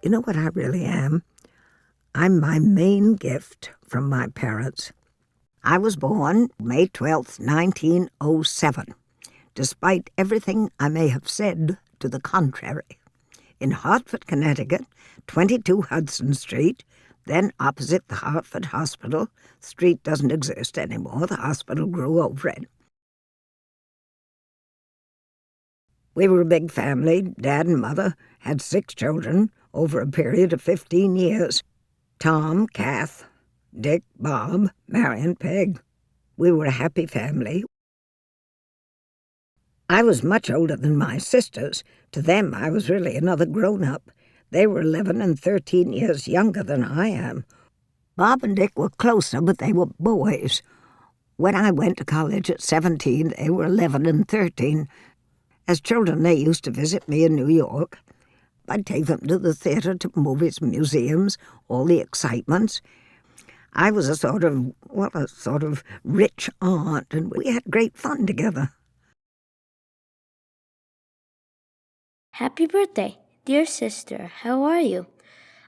You know what I really am? I'm my main gift from my parents. I was born May 12th, 1907, despite everything I may have said to the contrary, in Hartford, Connecticut, 22 Hudson Street, then opposite the Hartford Hospital. The street doesn't exist anymore. The hospital grew over it. We were a big family. Dad and Mother had 6 children over a period of 15 years. Tom, Kath, Dick, Bob, Marion, Peg. We were a happy family. I was much older than my sisters. To them, I was really another grown-up. They were 11 and 13 years younger than I am. Bob and Dick were closer, but they were boys. When I went to college at 17, they were 11 and 13. As children, they used to visit me in New York. I'd take them to the theater, to movies, museums, all the excitements. I was a sort of rich aunt, and we had great fun together. Happy birthday, dear sister. How are you?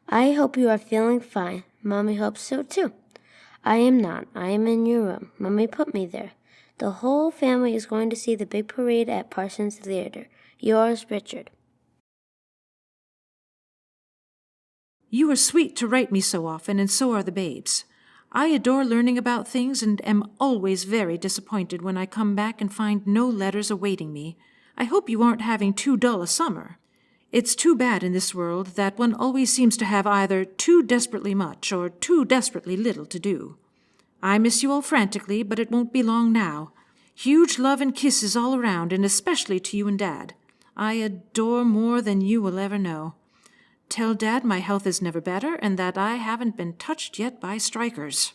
I hope you are feeling fine. Mommy hopes so too. I am not. I am in your room. Mommy put me there. The whole family is going to see the big parade at Parsons Theater. Yours, Richard. You are sweet to write me so often, and so are the babes. I adore learning about things and am always very disappointed when I come back and find no letters awaiting me. I hope you aren't having too dull a summer. It's too bad in this world that one always seems to have either too desperately much or too desperately little to do. I miss you all frantically, but it won't be long now. Huge love and kisses all around, and especially to you and Dad. I adore more than you will ever know. Tell Dad my health is never better and that I haven't been touched yet by strikers.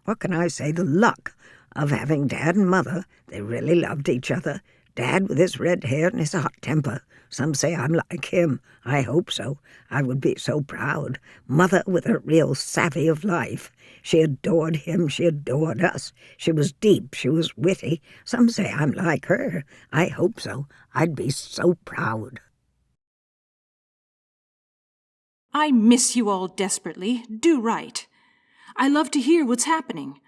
What can I say? The luck of having Dad and Mother. They really loved each other. Dad with his red hair and his hot temper. Some say I'm like him. I hope so. I would be so proud. Mother with a real savvy of life. She adored him. She adored us. She was deep. She was witty. Some say I'm like her. I hope so. I'd be so proud. I miss you all desperately. Do write. I love to hear what's happening.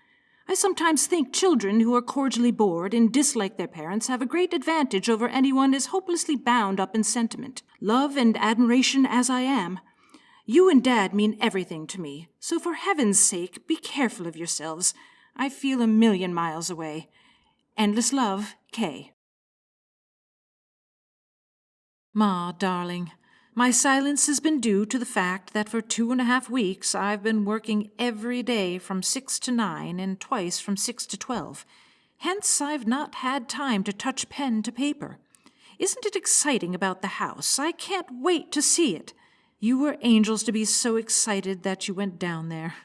I sometimes think children who are cordially bored and dislike their parents have a great advantage over anyone as hopelessly bound up in sentiment, love, and admiration as I am. You and Dad mean everything to me, so for heaven's sake, be careful of yourselves. I feel 1,000,000 miles away. Endless love, Kay. Ma, darling, my silence has been due to the fact that for 2.5 weeks I've been working every day from 6 to 9 and twice from 6 to 12. Hence I've not had time to touch pen to paper. Isn't it exciting about the house? I can't wait to see it. You were angels to be so excited that you went down there.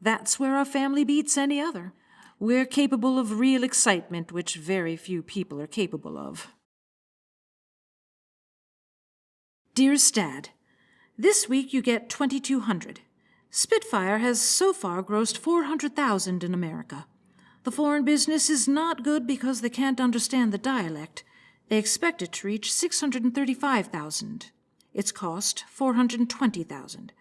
That's where our family beats any other. We're capable of real excitement, which very few people are capable of. Dearest Dad, this week you get $2,200. Spitfire has so far grossed $400,000 in America. The foreign business is not good because they can't understand the dialect. They expect it to reach $635,000. Its cost $420,000.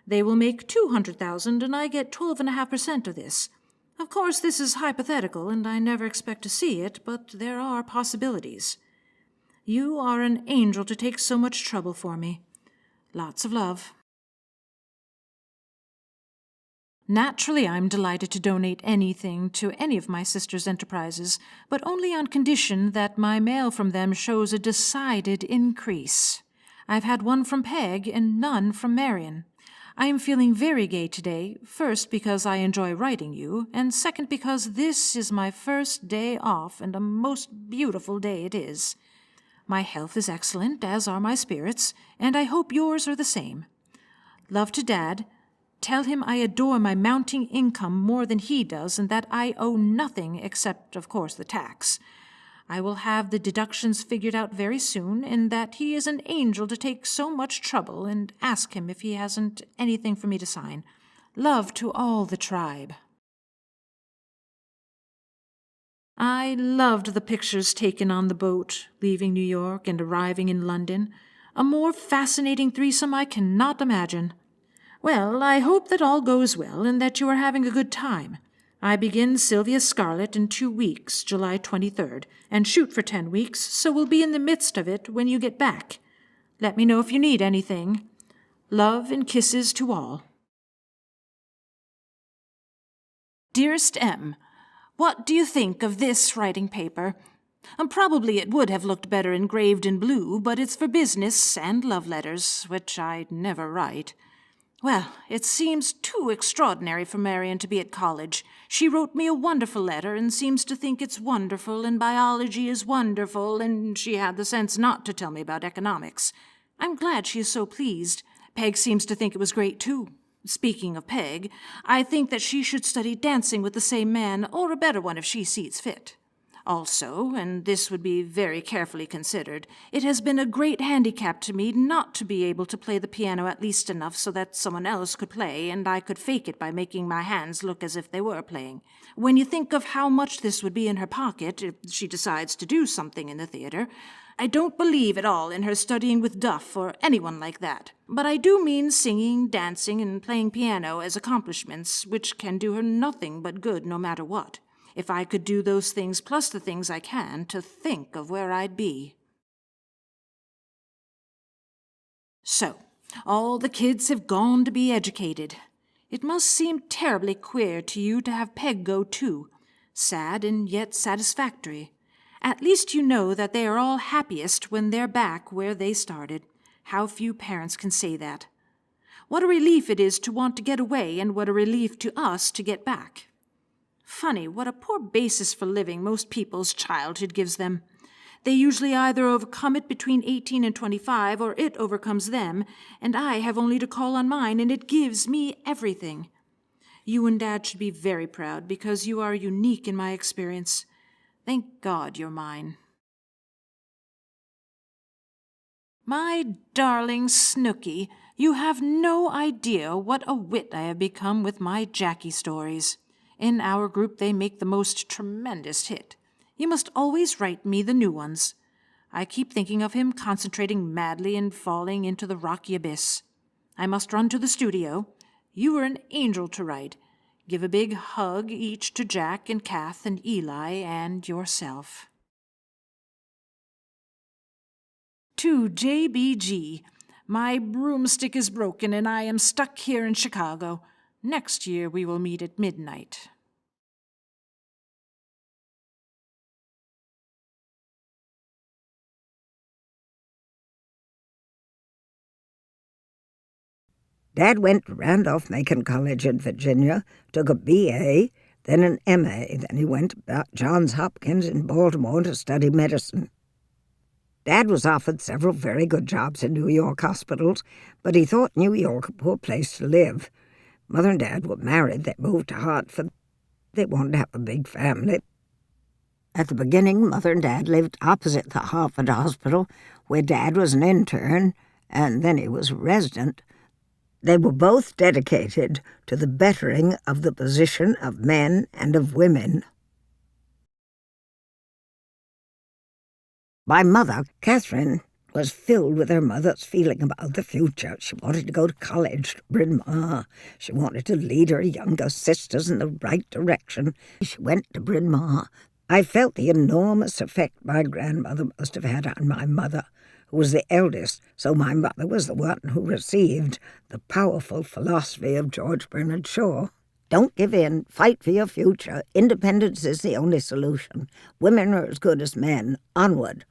They will make $200,000, and I get 12.5% of this. Of course, this is hypothetical, and I never expect to see it, but there are possibilities. You are an angel to take so much trouble for me. Lots of love. Naturally, I'm delighted to donate anything to any of my sister's enterprises, but only on condition that my mail from them shows a decided increase. I've had one from Peg and none from Marion. I am feeling very gay today, first because I enjoy writing you, and second because this is my first day off, and a most beautiful day it is. My health is excellent, as are my spirits, and I hope yours are the same. Love to Dad. Tell him I adore my mounting income more than he does, and that I owe nothing except, of course, the tax. I will have the deductions figured out very soon, and that he is an angel to take so much trouble, and ask him if he hasn't anything for me to sign. Love to all the tribe. I loved the pictures taken on the boat, leaving New York and arriving in London. A more fascinating threesome I cannot imagine. Well, I hope that all goes well and that you are having a good time. I begin Sylvia Scarlett in 2 weeks, July 23rd, and shoot for 10 weeks, so we'll be in the midst of it when you get back. Let me know if you need anything. Love and kisses to all. Dearest M., what do you think of this writing paper? Probably it would have looked better engraved in blue, but it's for business and love letters, which I never write. Well, it seems too extraordinary for Marion to be at college. She wrote me a wonderful letter and seems to think it's wonderful and biology is wonderful, and she had the sense not to tell me about economics. I'm glad she is so pleased. Peg seems to think it was great, too. Speaking of Peg, I think that she should study dancing with the same man, or a better one if she sees fit. Also, and this would be very carefully considered, it has been a great handicap to me not to be able to play the piano at least enough so that someone else could play, and I could fake it by making my hands look as if they were playing. When you think of how much this would be in her pocket if she decides to do something in the theater, I don't believe at all in her studying with Duff or anyone like that. But I do mean singing, dancing, and playing piano as accomplishments, which can do her nothing but good no matter what. If I could do those things plus the things I can, to think of where I'd be. So, all the kids have gone to be educated. It must seem terribly queer to you to have Peg go too. Sad and yet satisfactory. At least you know that they are all happiest when they're back where they started. How few parents can say that. What a relief it is to want to get away, and what a relief to us to get back. Funny what a poor basis for living most people's childhood gives them. They usually either overcome it between 18 and 25, or it overcomes them, and I have only to call on mine, and it gives me everything. You and Dad should be very proud, because you are unique in my experience. Thank God you're mine. My darling Snooky, you have no idea what a wit I have become with my Jackie stories. In our group they make the most tremendous hit. You must always write me the new ones. I keep thinking of him concentrating madly and falling into the rocky abyss. I must run to the studio. You were an angel to write. Give a big hug each to Jack and Kath and Eli and yourself. To JBG, my broomstick is broken and I am stuck here in Chicago. Next year we will meet at midnight. Dad went to Randolph-Macon College in Virginia, took a B.A., then an M.A., then he went to Johns Hopkins in Baltimore to study medicine. Dad was offered several very good jobs in New York hospitals, but he thought New York a poor place to live. Mother and Dad were married. They moved to Hartford. They wanted to have a big family. At the beginning, Mother and Dad lived opposite the Hartford Hospital, where Dad was an intern, and then he was a resident. They were both dedicated to the bettering of the position of men and of women. My mother, Katharine, was filled with her mother's feeling about the future. She wanted to go to college to Bryn Mawr. She wanted to lead her younger sisters in the right direction. She went to Bryn Mawr. I felt the enormous effect my grandmother must have had on my mother, who was the eldest, so my mother was the one who received the powerful philosophy of George Bernard Shaw. Don't give in. Fight for your future. Independence is the only solution. Women are as good as men. Onward.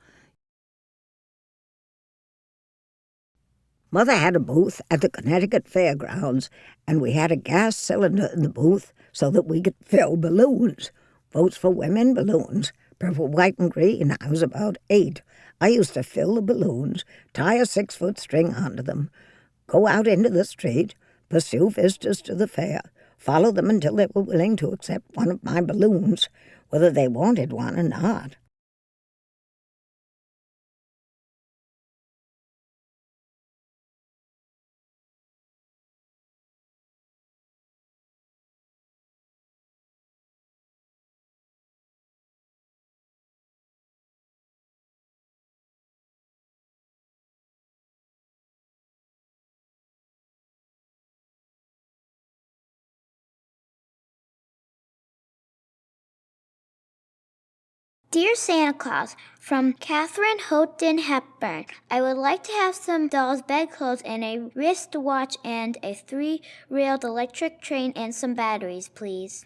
Mother had a booth at the Connecticut Fairgrounds, and we had a gas cylinder in the booth so that we could fill balloons. Votes for women balloons. Purple, white, and green. I was about 8. I used to fill the balloons, tie a 6-foot string onto them, go out into the street, pursue visitors to the fair, follow them until they were willing to accept one of my balloons, whether they wanted one or not. Dear Santa Claus, from Katharine Hepburn, I would like to have some dolls' bedclothes and a wristwatch and a 3-railed electric train and some batteries, please.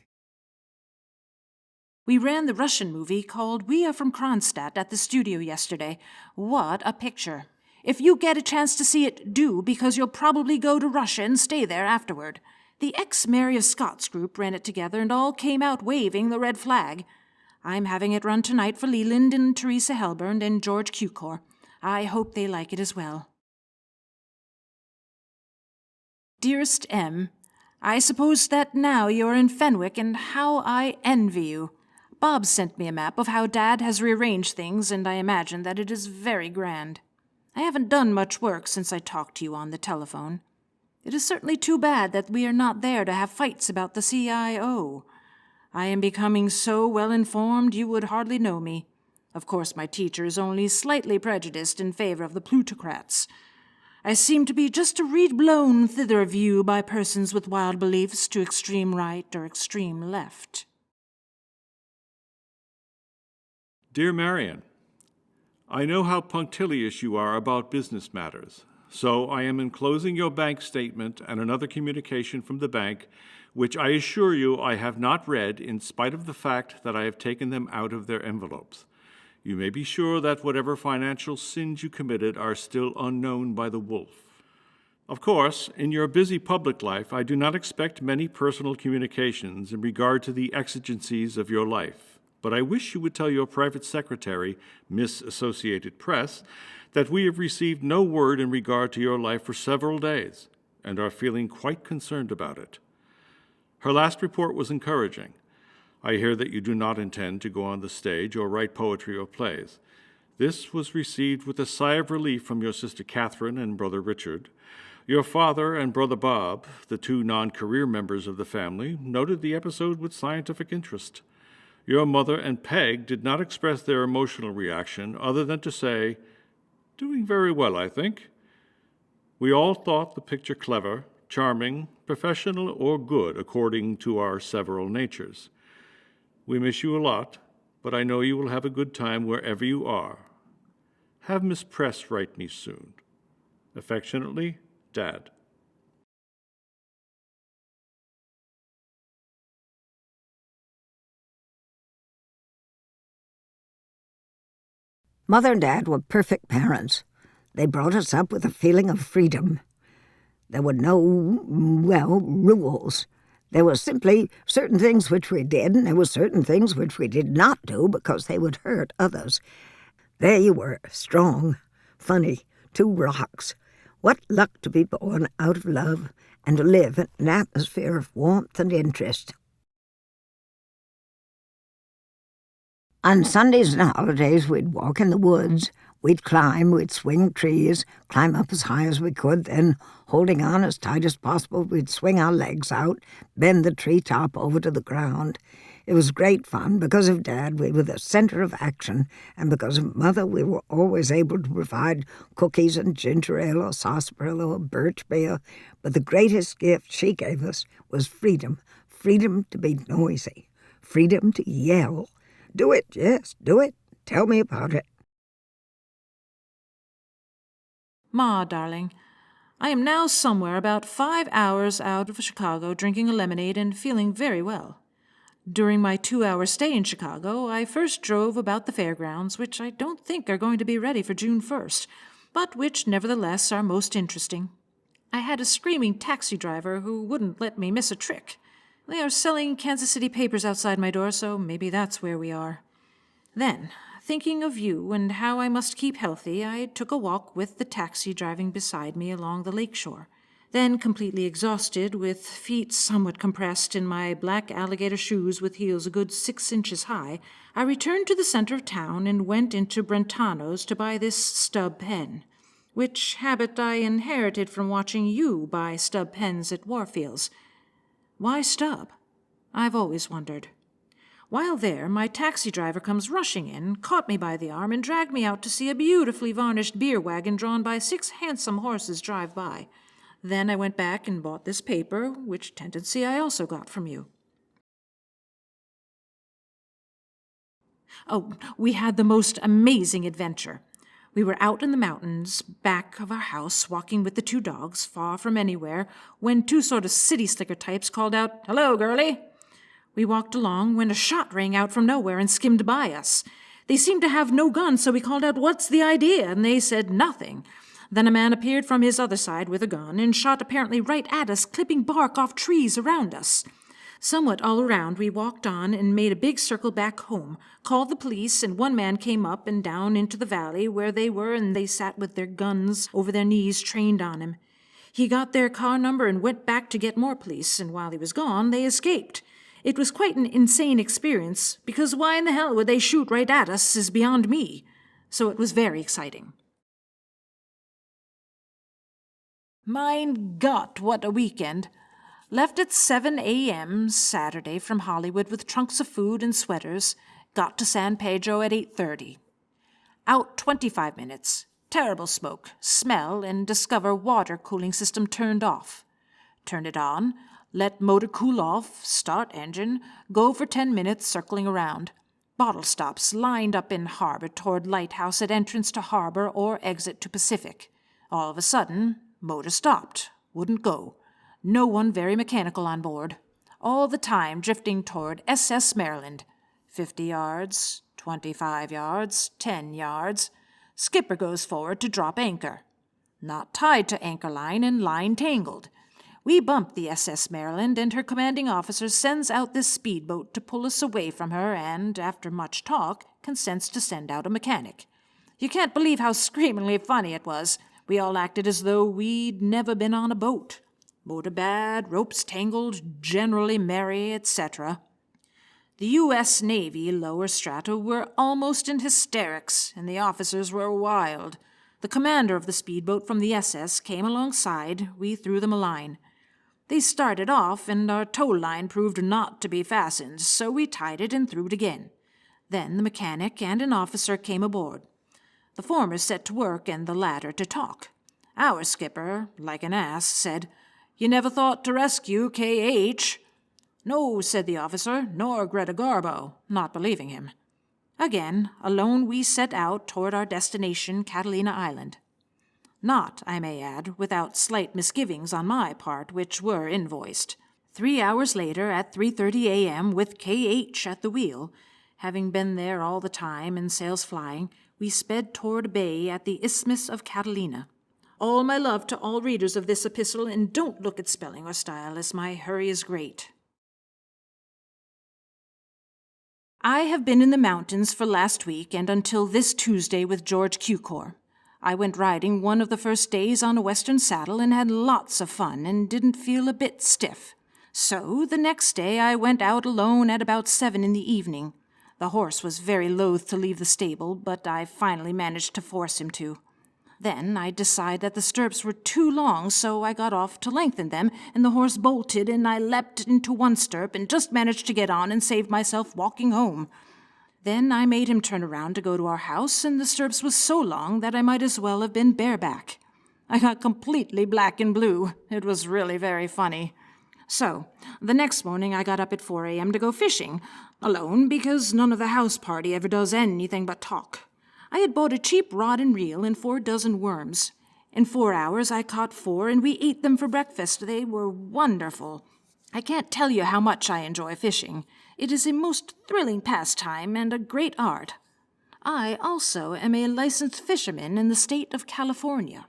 We ran the Russian movie called We Are From Kronstadt at the studio yesterday. What a picture. If you get a chance to see it, do, because you'll probably go to Russia and stay there afterward. The ex-Mary of Scots group ran it together and all came out waving the red flag. I'm having it run tonight for Leland and Teresa Hepburn and George Cukor. I hope they like it as well. Dearest M, I suppose that now you're in Fenwick, and how I envy you. Bob sent me a map of how Dad has rearranged things, and I imagine that it is very grand. I haven't done much work since I talked to you on the telephone. It is certainly too bad that we are not there to have fights about the CIO. I am becoming so well informed you would hardly know me. Of course, my teacher is only slightly prejudiced in favor of the plutocrats. I seem to be just a reed blown thither of you by persons with wild beliefs to extreme right or extreme left. Dear Marion, I know how punctilious you are about business matters, so I am enclosing your bank statement and another communication from the bank, which I assure you I have not read in spite of the fact that I have taken them out of their envelopes. You may be sure that whatever financial sins you committed are still unknown by the wolf. Of course, in your busy public life, I do not expect many personal communications in regard to the exigencies of your life, but I wish you would tell your private secretary, Miss Associated Press, that we have received no word in regard to your life for several days, and are feeling quite concerned about it. Her last report was encouraging. I hear that you do not intend to go on the stage or write poetry or plays. This was received with a sigh of relief from your sister Catherine and brother Richard. Your father and brother Bob, the two non-career members of the family, noted the episode with scientific interest. Your mother and Peg did not express their emotional reaction other than to say, "Doing very well, I think." We all thought the picture clever, charming, professional, or good, according to our several natures. We miss you a lot, but I know you will have a good time wherever you are. Have Miss Press write me soon. Affectionately, Dad. Mother and Dad were perfect parents. They brought us up with a feeling of freedom. There were no, rules. There were simply certain things which we did, and there were certain things which we did not do because they would hurt others. There you were, strong, funny, 2 rocks. What luck to be born out of love and to live in an atmosphere of warmth and interest. On Sundays and holidays, we'd walk in the woods. We'd climb, we'd swing trees, climb up as high as we could, then, holding on as tight as possible, we'd swing our legs out, bend the treetop over to the ground. It was great fun. Because of Dad, we were the center of action, and because of Mother, we were always able to provide cookies and ginger ale or sarsaparilla or birch beer. But the greatest gift she gave us was freedom. Freedom to be noisy. Freedom to yell. Do it, yes, do it. Tell me about it. Ma, darling, I am now somewhere about 5 hours out of Chicago drinking a lemonade and feeling very well. During my 2-hour stay in Chicago, I first drove about the fairgrounds, which I don't think are going to be ready for June 1st, but which nevertheless are most interesting. I had a screaming taxi driver who wouldn't let me miss a trick. They are selling Kansas City papers outside my door, so maybe that's where we are. Then, thinking of you and how I must keep healthy, I took a walk with the taxi driving beside me along the lakeshore. Then, completely exhausted, with feet somewhat compressed in my black alligator shoes with heels a good 6 inches high, I returned to the center of town and went into Brentano's to buy this stub pen, which habit I inherited from watching you buy stub pens at Warfield's. Why stub? I've always wondered. While there, my taxi driver comes rushing in, caught me by the arm, and dragged me out to see a beautifully varnished beer wagon drawn by 6 handsome horses drive by. Then I went back and bought this paper, which tendency I also got from you. Oh, we had the most amazing adventure. We were out in the mountains, back of our house, walking with the 2 dogs, far from anywhere, when 2 sort of city slicker types called out, "Hello, girlie." We walked along when a shot rang out from nowhere and skimmed by us. They seemed to have no guns, so we called out, "What's the idea?" And they said nothing. Then a man appeared from his other side with a gun and shot apparently right at us, clipping bark off trees around us. Somewhat all around, we walked on and made a big circle back home, called the police, and one man came up and down into the valley where they were, and they sat with their guns over their knees trained on him. He got their car number and went back to get more police, and while he was gone, they escaped. It was quite an insane experience, because why in the hell would they shoot right at us is beyond me. So it was very exciting. Mein Gott, what a weekend! Left at 7 a.m. Saturday from Hollywood with trunks of food and sweaters. Got to San Pedro at 8:30. Out 25 minutes. Terrible smoke, smell, and discover water cooling system turned off. Turn it on, let motor cool off, start engine, go for 10 minutes circling around. Bottle stops lined up in harbor toward lighthouse at entrance to harbor or exit to Pacific. All of a sudden, motor stopped, wouldn't go. No one very mechanical on board. All the time drifting toward SS Maryland. 50 yards, 25 yards, 10 yards. Skipper goes forward to drop anchor. Not tied to anchor line and line tangled. We bump the SS Maryland, and her commanding officer sends out this speedboat to pull us away from her and, after much talk, consents to send out a mechanic. You can't believe how screamingly funny it was. We all acted as though we'd never been on a boat. Motor bad, ropes tangled, generally merry, etc. The U.S. Navy lower strata were almost in hysterics, and the officers were wild. The commander of the speedboat from the SS came alongside. We threw them a line. They started off, and our tow line proved not to be fastened, so we tied it and threw it again. Then the mechanic and an officer came aboard. The former set to work, and the latter to talk. Our skipper, like an ass, said, "You never thought to rescue K.H.?" "No," said the officer, "nor Greta Garbo," not believing him. Again, alone we set out toward our destination, Catalina Island. Not, I may add, without slight misgivings on my part, which were invoiced. 3 hours later, at 3:30 a.m., with K.H. at the wheel, having been there all the time and sails flying, we sped toward a bay at the Isthmus of Catalina. All my love to all readers of this epistle, and don't look at spelling or style, as my hurry is great. I have been in the mountains for last week and until this Tuesday with George Cukor. I went riding one of the first days on a western saddle and had lots of fun and didn't feel a bit stiff. So the next day I went out alone at about 7 in the evening. The horse was very loath to leave the stable, but I finally managed to force him to. Then I decided that the stirrups were too long, so I got off to lengthen them, and the horse bolted, and I leapt into one stirrup and just managed to get on and saved myself walking home. Then I made him turn around to go to our house, and the stirrups was so long that I might as well have been bareback. I got completely black and blue. It was really very funny. So, the next morning I got up at 4 a.m. to go fishing, alone because none of the house party ever does anything but talk. I had bought a cheap rod and reel and 4 dozen worms. In 4 hours I caught 4, and we ate them for breakfast. They were wonderful. I can't tell you how much I enjoy fishing. It is a most thrilling pastime and a great art. I also am a licensed fisherman in the state of California.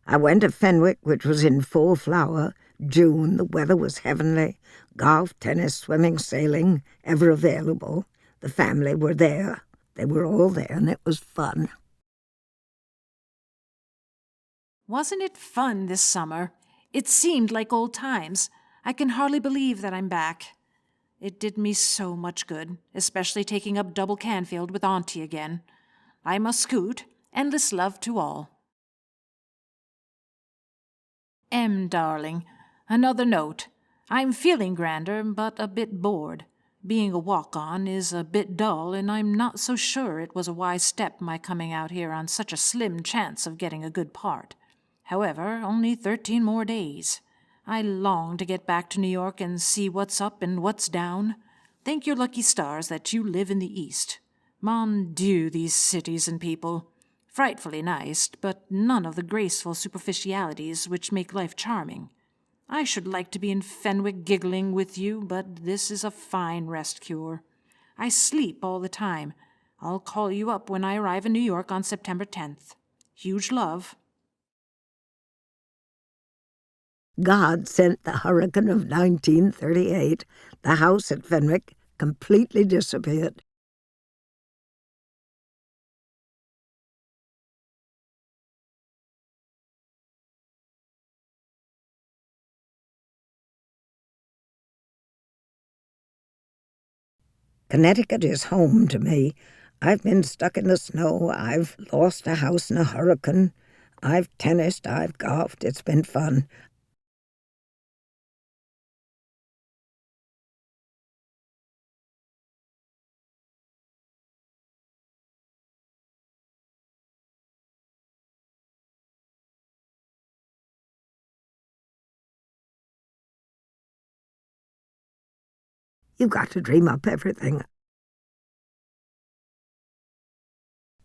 I went to Fenwick, which was in full flower. June, the weather was heavenly. Golf, tennis, swimming, sailing, ever available. The family were there. They were all there, and it was fun. Wasn't it fun this summer? It seemed like old times. I can hardly believe that I'm back. It did me so much good, especially taking up double Canfield with Auntie again. I must scoot. Endless love to all. Darling, another note. I'm feeling grander, but a bit bored. Being a walk-on is a bit dull, and I'm not so sure it was a wise step my coming out here on such a slim chance of getting a good part. However, only 13 more days. I long to get back to New York and see what's up and what's down. Thank your lucky stars that you live in the East. Mon Dieu, these cities and people. Frightfully nice, but none of the graceful superficialities which make life charming. I should like to be in Fenwick giggling with you, but this is a fine rest cure. I sleep all the time. I'll call you up when I arrive in New York on September 10th. Huge love. God sent the hurricane of 1938. The house at Fenwick completely disappeared. Connecticut is home to me. I've been stuck in the snow. I've lost a house in a hurricane. I've tennised. I've golfed. It's been fun. You've got to dream up everything.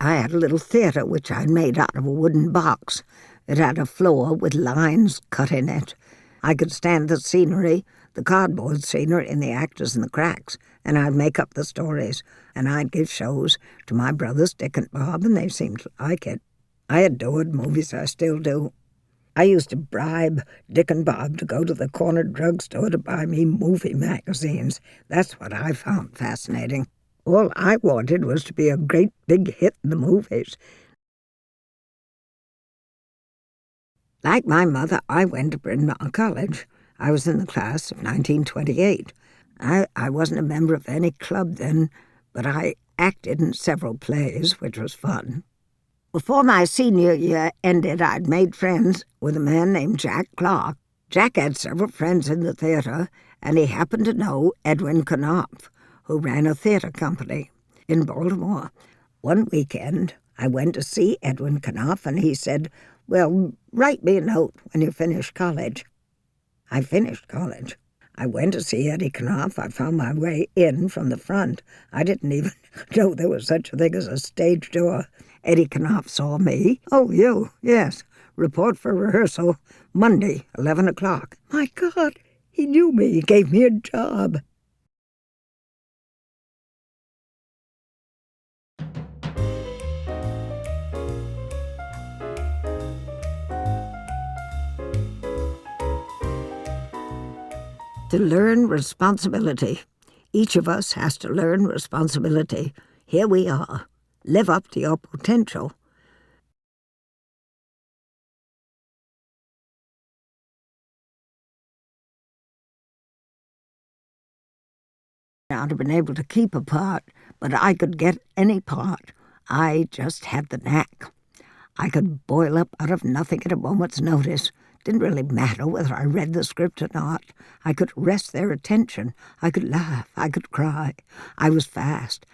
I had a little theatre which I'd made out of a wooden box. It had a floor with lines cut in it. I could stand the scenery, the cardboard scenery and the actors in the cracks, and I'd make up the stories, and I'd give shows to my brothers Dick and Bob, and they seemed to like it. I adored movies, I still do. I used to bribe Dick and Bob to go to the corner drugstore to buy me movie magazines. That's what I found fascinating. All I wanted was to be a great big hit in the movies. Like my mother, I went to Bryn Mawr College. I was in the class of 1928. I wasn't a member of any club then, but I acted in several plays, which was fun. Before my senior year ended, I'd made friends with a man named Jack Clark. Jack had several friends in the theatre, and he happened to know Edwin Knopf, who ran a theatre company in Baltimore. One weekend, I went to see Edwin Knopf, and he said, "Well, write me a note when you finish college." I finished college. I went to see Eddie Knopf. I found my way in from the front. I didn't even know there was such a thing as a stage door. Eddie Knopf saw me. "Oh, you? Yes. Report for rehearsal Monday, 11 o'clock. My God, he knew me. He gave me a job. To learn responsibility. Each of us has to learn responsibility. Here we are. Live up to your potential. I'd have been able to keep a part, but I could get any part. I just had the knack. I could boil up out of nothing at a moment's notice. Didn't really matter whether I read the script or not. I could arrest their attention. I could laugh. I could cry. I was fast.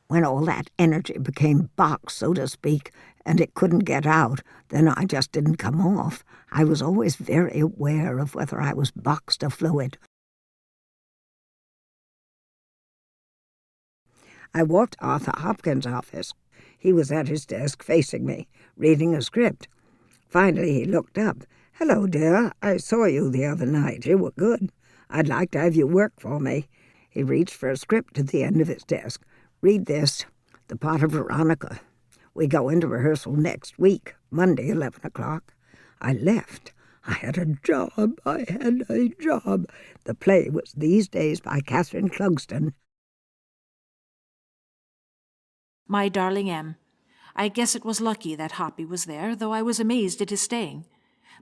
When all that energy became boxed, so to speak, and it couldn't get out, then I just didn't come off. I was always very aware of whether I was boxed or fluid. I walked to Arthur Hopkins' office. He was at his desk facing me, reading a script. Finally, he looked up. "Hello, dear. I saw you the other night. You were good. I'd like to have you work for me." He reached for a script at the end of his desk. "Read this, the part of Veronica. We go into rehearsal next week, Monday, 11 o'clock. I left. I had a job. The play was These Days by Catherine Hepburn. My darling M, I guess it was lucky that Hoppy was there, though I was amazed at his staying.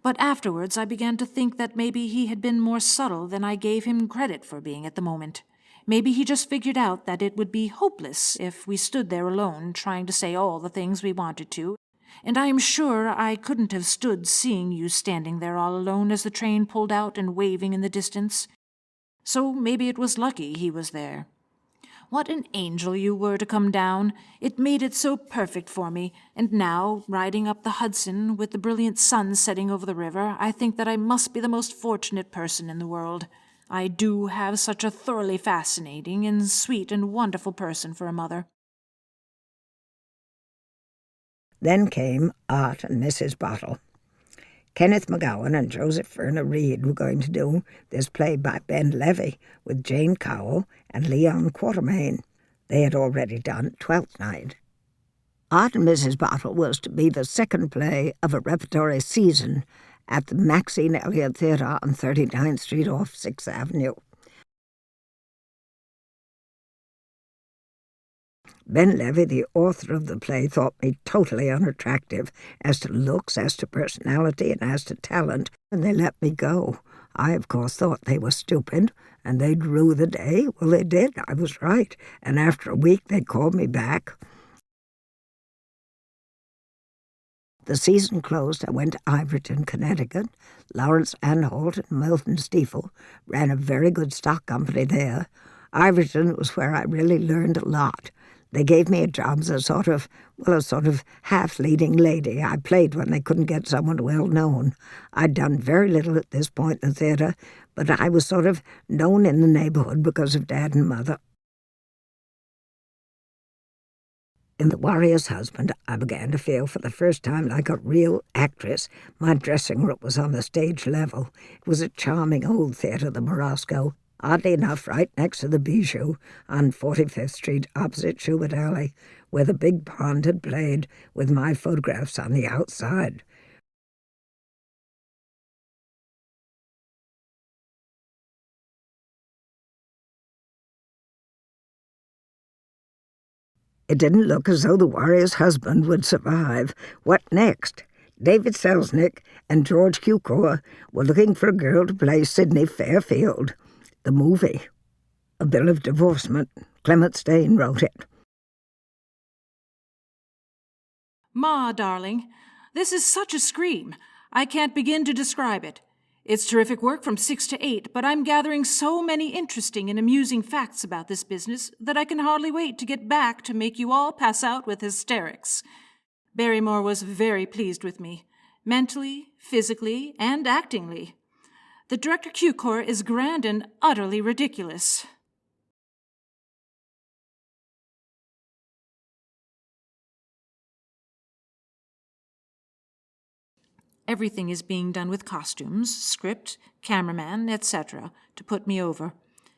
But afterwards I began to think that maybe he had been more subtle than I gave him credit for being at the moment. Maybe he just figured out that it would be hopeless if we stood there alone trying to say all the things we wanted to, and I am sure I couldn't have stood seeing you standing there all alone as the train pulled out and waving in the distance. So maybe it was lucky he was there. What an angel you were to come down. It made it so perfect for me. And now, riding up the Hudson with the brilliant sun setting over the river, I think that I must be the most fortunate person in the world. I do have such a thoroughly fascinating and sweet and wonderful person for a mother. Then came Art and Mrs. Bottle. Kenneth McGowan and Joseph Verna Reed were going to do this play by Ben Levy with Jane Cowell and Leon Quatermain. They had already done Twelfth Night. Art and Mrs. Bottle was to be the second play of a repertory season at the Maxine Elliott Theatre on 39th Street off 6th Avenue. Ben Levy, the author of the play, thought me totally unattractive as to looks, as to personality, and as to talent, and they let me go. I, of course, thought they were stupid, and they'd rue the day. Well, they did. I was right. And after a week, they called me back. The season closed. I went to Iverton, Connecticut. Lawrence Anholt and Milton Stiefel ran a very good stock company there. Iverton was where I really learned a lot. They gave me a job as a sort of half-leading lady. I played when they couldn't get someone well-known. I'd done very little at this point in the theatre, but I was sort of known in the neighbourhood because of Dad and Mother. In The Warrior's Husband, I began to feel for the first time like a real actress. My dressing room was on the stage level. It was a charming old theatre, the Morosco, oddly enough right next to the Bijou on 45th Street opposite Schubert Alley, where the big pond had played with my photographs on the outside. It didn't look as though The Warrior's Husband would survive. What next? David Selznick and George Cukor were looking for a girl to play Sidney Fairfield. The movie, A Bill of Divorcement. Clement Stain wrote it. Ma, darling, this is such a scream. I can't begin to describe it. It's terrific work from 6 to 8, but I'm gathering so many interesting and amusing facts about this business that I can hardly wait to get back to make you all pass out with hysterics. Barrymore was very pleased with me, mentally, physically, and actingly. The director Cukor is grand and utterly ridiculous. Everything is being done with costumes, script, cameraman, etc., to put me over.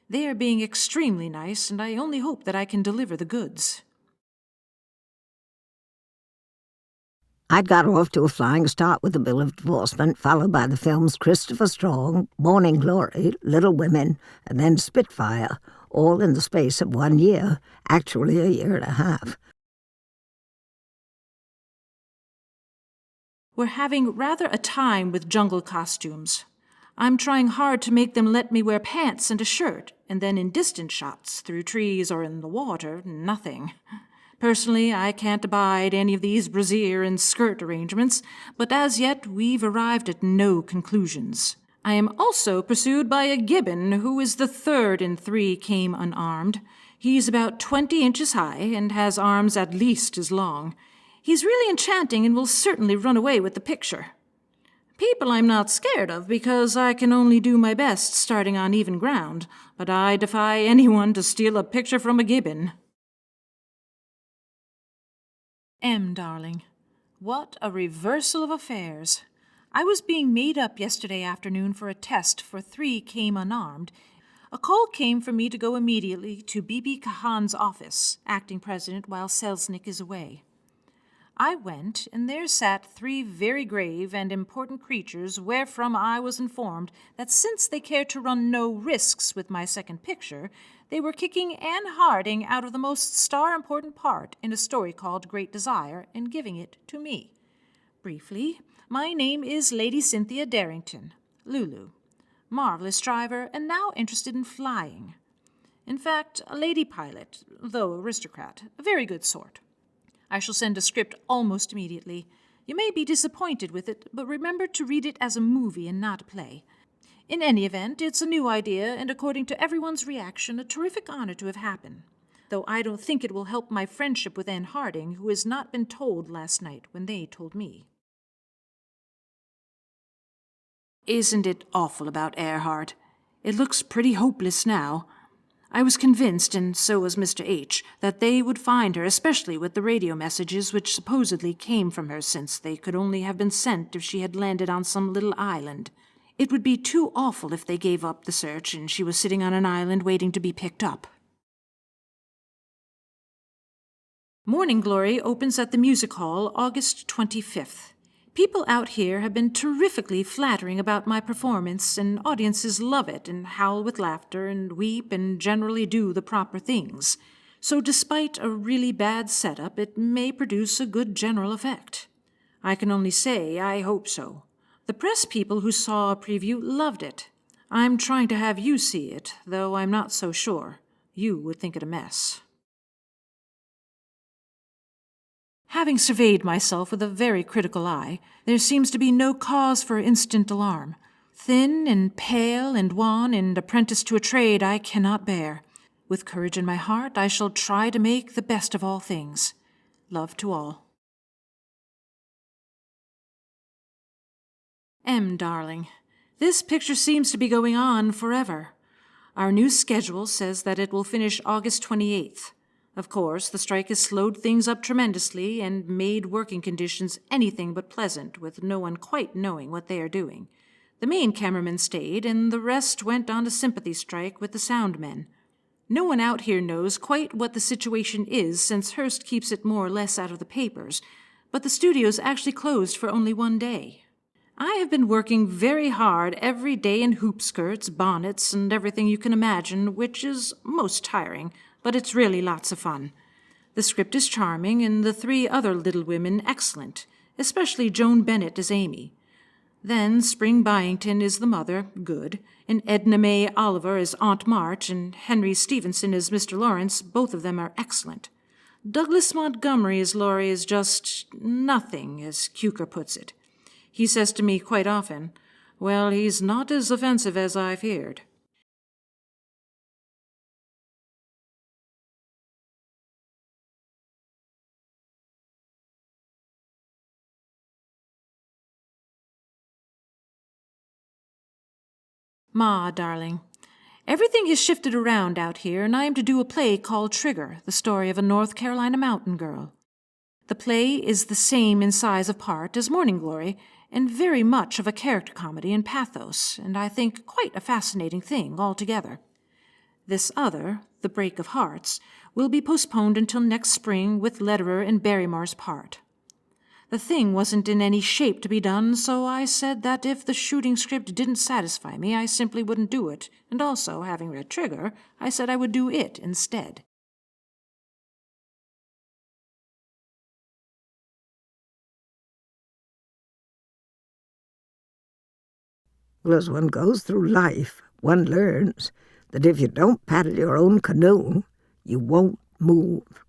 They are being extremely nice, and I only hope that I can deliver the goods. I'd got off to a flying start with The Bill of Divorcement, followed by the films Christopher Strong, Morning Glory, Little Women, and then Spitfire, all in the space of 1 year, actually a year and a half. We're having rather a time with jungle costumes. I'm trying hard to make them let me wear pants and a shirt, and then in distant shots, through trees or in the water, nothing. Personally, I can't abide any of these brassiere and skirt arrangements, but as yet we've arrived at no conclusions. I am also pursued by a gibbon who is the third in 3 came unarmed. He's about 20 inches high and has arms at least as long. He's really enchanting and will certainly run away with the picture. People I'm not scared of because I can only do my best starting on even ground, but I defy anyone to steal a picture from a gibbon. M, darling, what a reversal of affairs. I was being made up yesterday afternoon for a test for 3 came unarmed. A call came for me to go immediately to B.B. Kahan's office, acting president, while Selznick is away. I went, and there sat 3 very grave and important creatures, wherefrom I was informed that since they cared to run no risks with my second picture, they were kicking Anne Harding out of the most star-important part in a story called Great Desire and giving it to me. Briefly, my name is Lady Cynthia Darrington, Lulu, marvelous driver and now interested in flying. In fact, a lady pilot, though aristocrat, a very good sort. I shall send a script almost immediately. You may be disappointed with it, but remember to read it as a movie and not a play. In any event, it's a new idea, and according to everyone's reaction, a terrific honor to have happened. though I don't think it will help my friendship with Anne Harding, who has not been told last night when they told me. Isn't it awful about Earhart? It looks pretty hopeless now. I was convinced, and so was Mr. H., that they would find her, especially with the radio messages which supposedly came from her, since they could only have been sent if she had landed on some little island. It would be too awful if they gave up the search and she was sitting on an island waiting to be picked up. Morning Glory opens at the Music Hall August 25th. People out here have been terrifically flattering about my performance, and audiences love it and howl with laughter and weep and generally do the proper things. So despite a really bad setup, it may produce a good general effect. I can only say I hope so. The press people who saw a preview loved it. I'm trying to have you see it, though I'm not so sure. You would think it a mess. Having surveyed myself with a very critical eye, there seems to be no cause for instant alarm. Thin and pale and wan and apprenticed to a trade I cannot bear. With courage in my heart, I shall try to make the best of all things. Love to all. M, darling, this picture seems to be going on forever. Our new schedule says that it will finish August 28th. Of course, the strike has slowed things up tremendously and made working conditions anything but pleasant, with no one quite knowing what they are doing. The main cameraman stayed, and the rest went on a sympathy strike with the sound men. No one out here knows quite what the situation is, since Hearst keeps it more or less out of the papers, but the studio's actually closed for only one day. I have been working very hard every day in hoop skirts, bonnets, and everything you can imagine, which is most tiring, but it's really lots of fun. The script is charming, and the three other Little Women excellent, especially Joan Bennett as Amy. Then Spring Byington is the mother, good, and Edna May Oliver as Aunt March, and Henry Stevenson as Mr. Lawrence, both of them are excellent. Douglas Montgomery as Laurie is just nothing, as Cukor puts it. He says to me quite often, "Well, he's not as offensive as I feared." Ma, darling, everything has shifted around out here, and I am to do a play called Trigger, the story of a North Carolina mountain girl. The play is the same in size of part as Morning Glory, and very much of a character comedy and pathos, and I think quite a fascinating thing altogether. This other, The Break of Hearts, will be postponed until next spring with Lederer and Barrymore's part. The thing wasn't in any shape to be done, so I said that if the shooting script didn't satisfy me, I simply wouldn't do it, and also, having read Trigger, I said I would do it instead. Well, as one goes through life, one learns that if you don't paddle your own canoe, you won't move.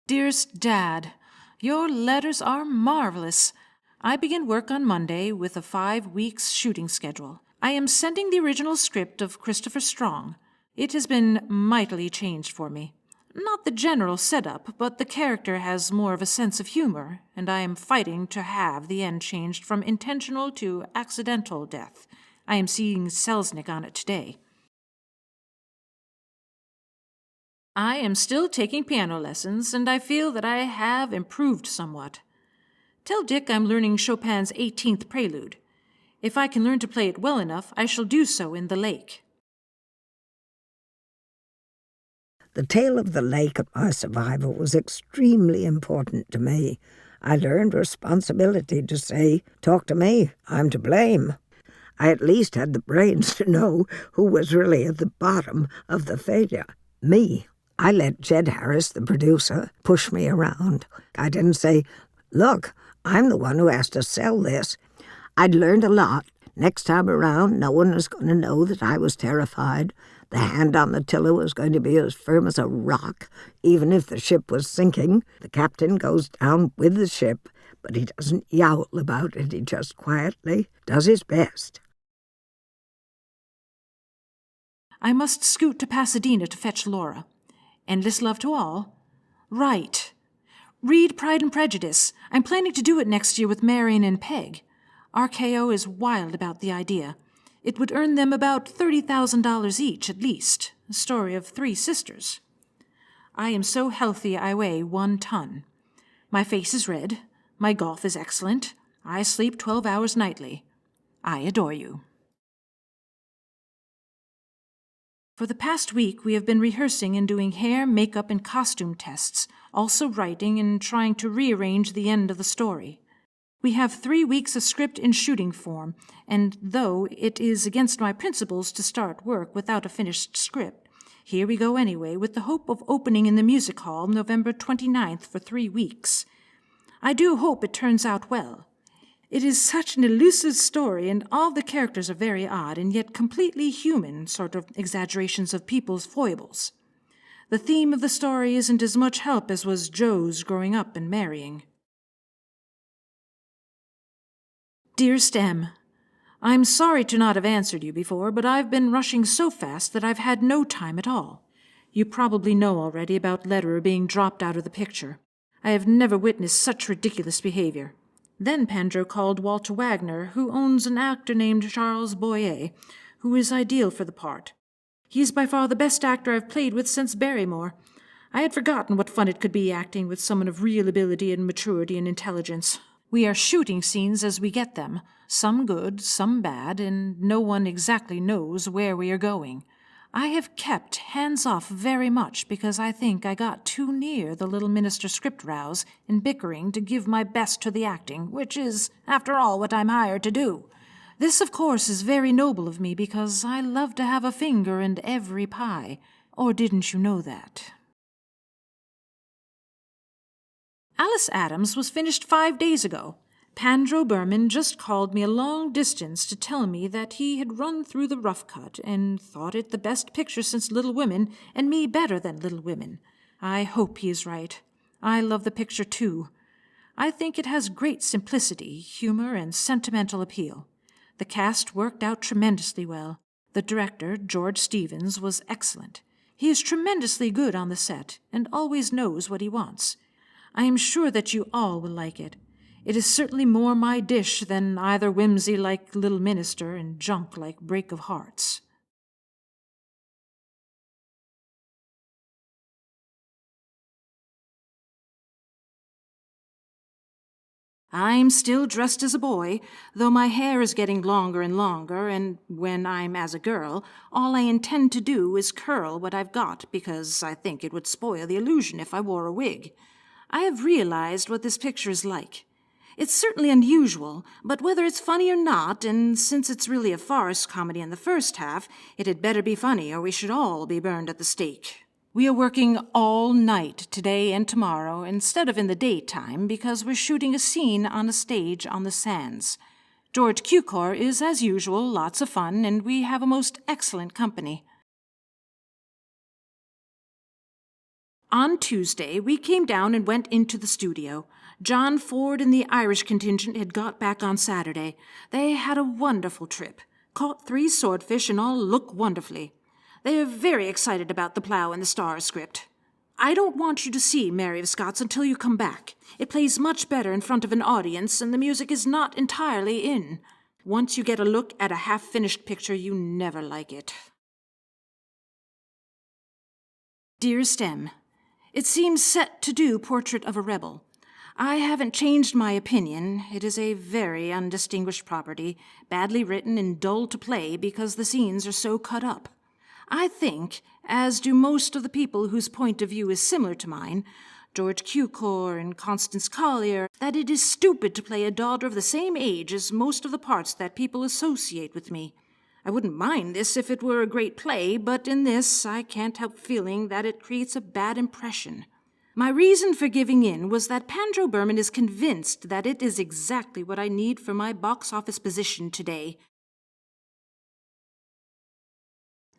Dearest Dad, your letters are marvelous. I begin work on Monday with a 5 weeks shooting schedule. I am sending the original script of Christopher Strong. It has been mightily changed for me. Not the general setup, but the character has more of a sense of humor, and I am fighting to have the end changed from intentional to accidental death. I am seeing Selznick on it today. I am still taking piano lessons, and I feel that I have improved somewhat. Tell Dick I'm learning Chopin's 18th Prelude. If I can learn to play it well enough, I shall do so in the lake. The tale of the lake at my survival was extremely important to me. I learned responsibility to say, "Talk to me, I'm to blame." I at least had the brains to know who was really at the bottom of the failure. Me. I let Jed Harris, the producer, push me around. I didn't say, "Look, I'm the one who has to sell this." I'd learned a lot. Next time around, no one was going to know that I was terrified. The hand on the tiller was going to be as firm as a rock, even if the ship was sinking. The captain goes down with the ship, but he doesn't yowl about it. He just quietly does his best. I must scoot to Pasadena to fetch Laura. Endless love to all? Right. Read Pride and Prejudice. I'm planning to do it next year with Marion and Peg. RKO is wild about the idea. It would earn them about $30,000 each, at least. A story of 3 sisters. I am so healthy I weigh 1 ton. My face is red. My golf is excellent. I sleep 12 hours nightly. I adore you. For the past week, we have been rehearsing and doing hair, makeup, and costume tests, also writing and trying to rearrange the end of the story. We have 3 weeks of script in shooting form, and though it is against my principles to start work without a finished script, here we go anyway, with the hope of opening in the music hall November 29th for 3 weeks. I do hope it turns out well. It is such an elusive story, and all the characters are very odd and yet completely human, sort of exaggerations of people's foibles. The theme of the story isn't as much help as was Joe's growing up and marrying. Dear Stem, I'm sorry to not have answered you before, but I've been rushing so fast that I've had no time at all. You probably know already about Lederer being dropped out of the picture. I have never witnessed such ridiculous behavior. Then Pandro called Walter Wagner, who owns an actor named Charles Boyer, who is ideal for the part. He is by far the best actor I've played with since Barrymore. I had forgotten what fun it could be acting with someone of real ability and maturity and intelligence. We are shooting scenes as we get them, some good, some bad, and no one exactly knows where we are going. I have kept hands off very much because I think I got too near the little minister script rows in bickering to give my best to the acting, which is, after all, what I'm hired to do. This, of course, is very noble of me because I love to have a finger in every pie. Or didn't you know that? Alice Adams was finished 5 days ago. Pandro Berman just called me a long distance to tell me that he had run through the rough cut and thought it the best picture since Little Women, and me better than Little Women. I hope he is right. I love the picture, too. I think it has great simplicity, humor, and sentimental appeal. The cast worked out tremendously well. The director, George Stevens, was excellent. He is tremendously good on the set and always knows what he wants. I am sure that you all will like it. It is certainly more my dish than either whimsy like Little Minister and junk like Break of Hearts. I'm still dressed as a boy, though my hair is getting longer and longer, and when I'm as a girl, all I intend to do is curl what I've got, because I think it would spoil the illusion if I wore a wig. I have realized what this picture is like. It's certainly unusual, but whether it's funny or not, and since it's really a farce comedy in the first half, it had better be funny or we should all be burned at the stake. We are working all night today and tomorrow instead of in the daytime because we're shooting a scene on a stage on the sands. George Cukor is, as usual, lots of fun, and we have a most excellent company. On Tuesday, we came down and went into the studio. John Ford and the Irish contingent had got back on Saturday. They had a wonderful trip. Caught 3 swordfish and all look wonderfully. They are very excited about the Plough and the Stars script. I don't want you to see Mary of Scots until you come back. It plays much better in front of an audience, and the music is not entirely in. Once you get a look at a half-finished picture, you never like it. Dear Stem, it seems set to do Portrait of a Rebel. I haven't changed my opinion. It is a very undistinguished property, badly written and dull to play because the scenes are so cut up. I think, as do most of the people whose point of view is similar to mine, George Cukor and Constance Collier, that it is stupid to play a daughter of the same age as most of the parts that people associate with me. I wouldn't mind this if it were a great play, but in this I can't help feeling that it creates a bad impression. My reason for giving in was that Pandro Berman is convinced that it is exactly what I need for my box office position today.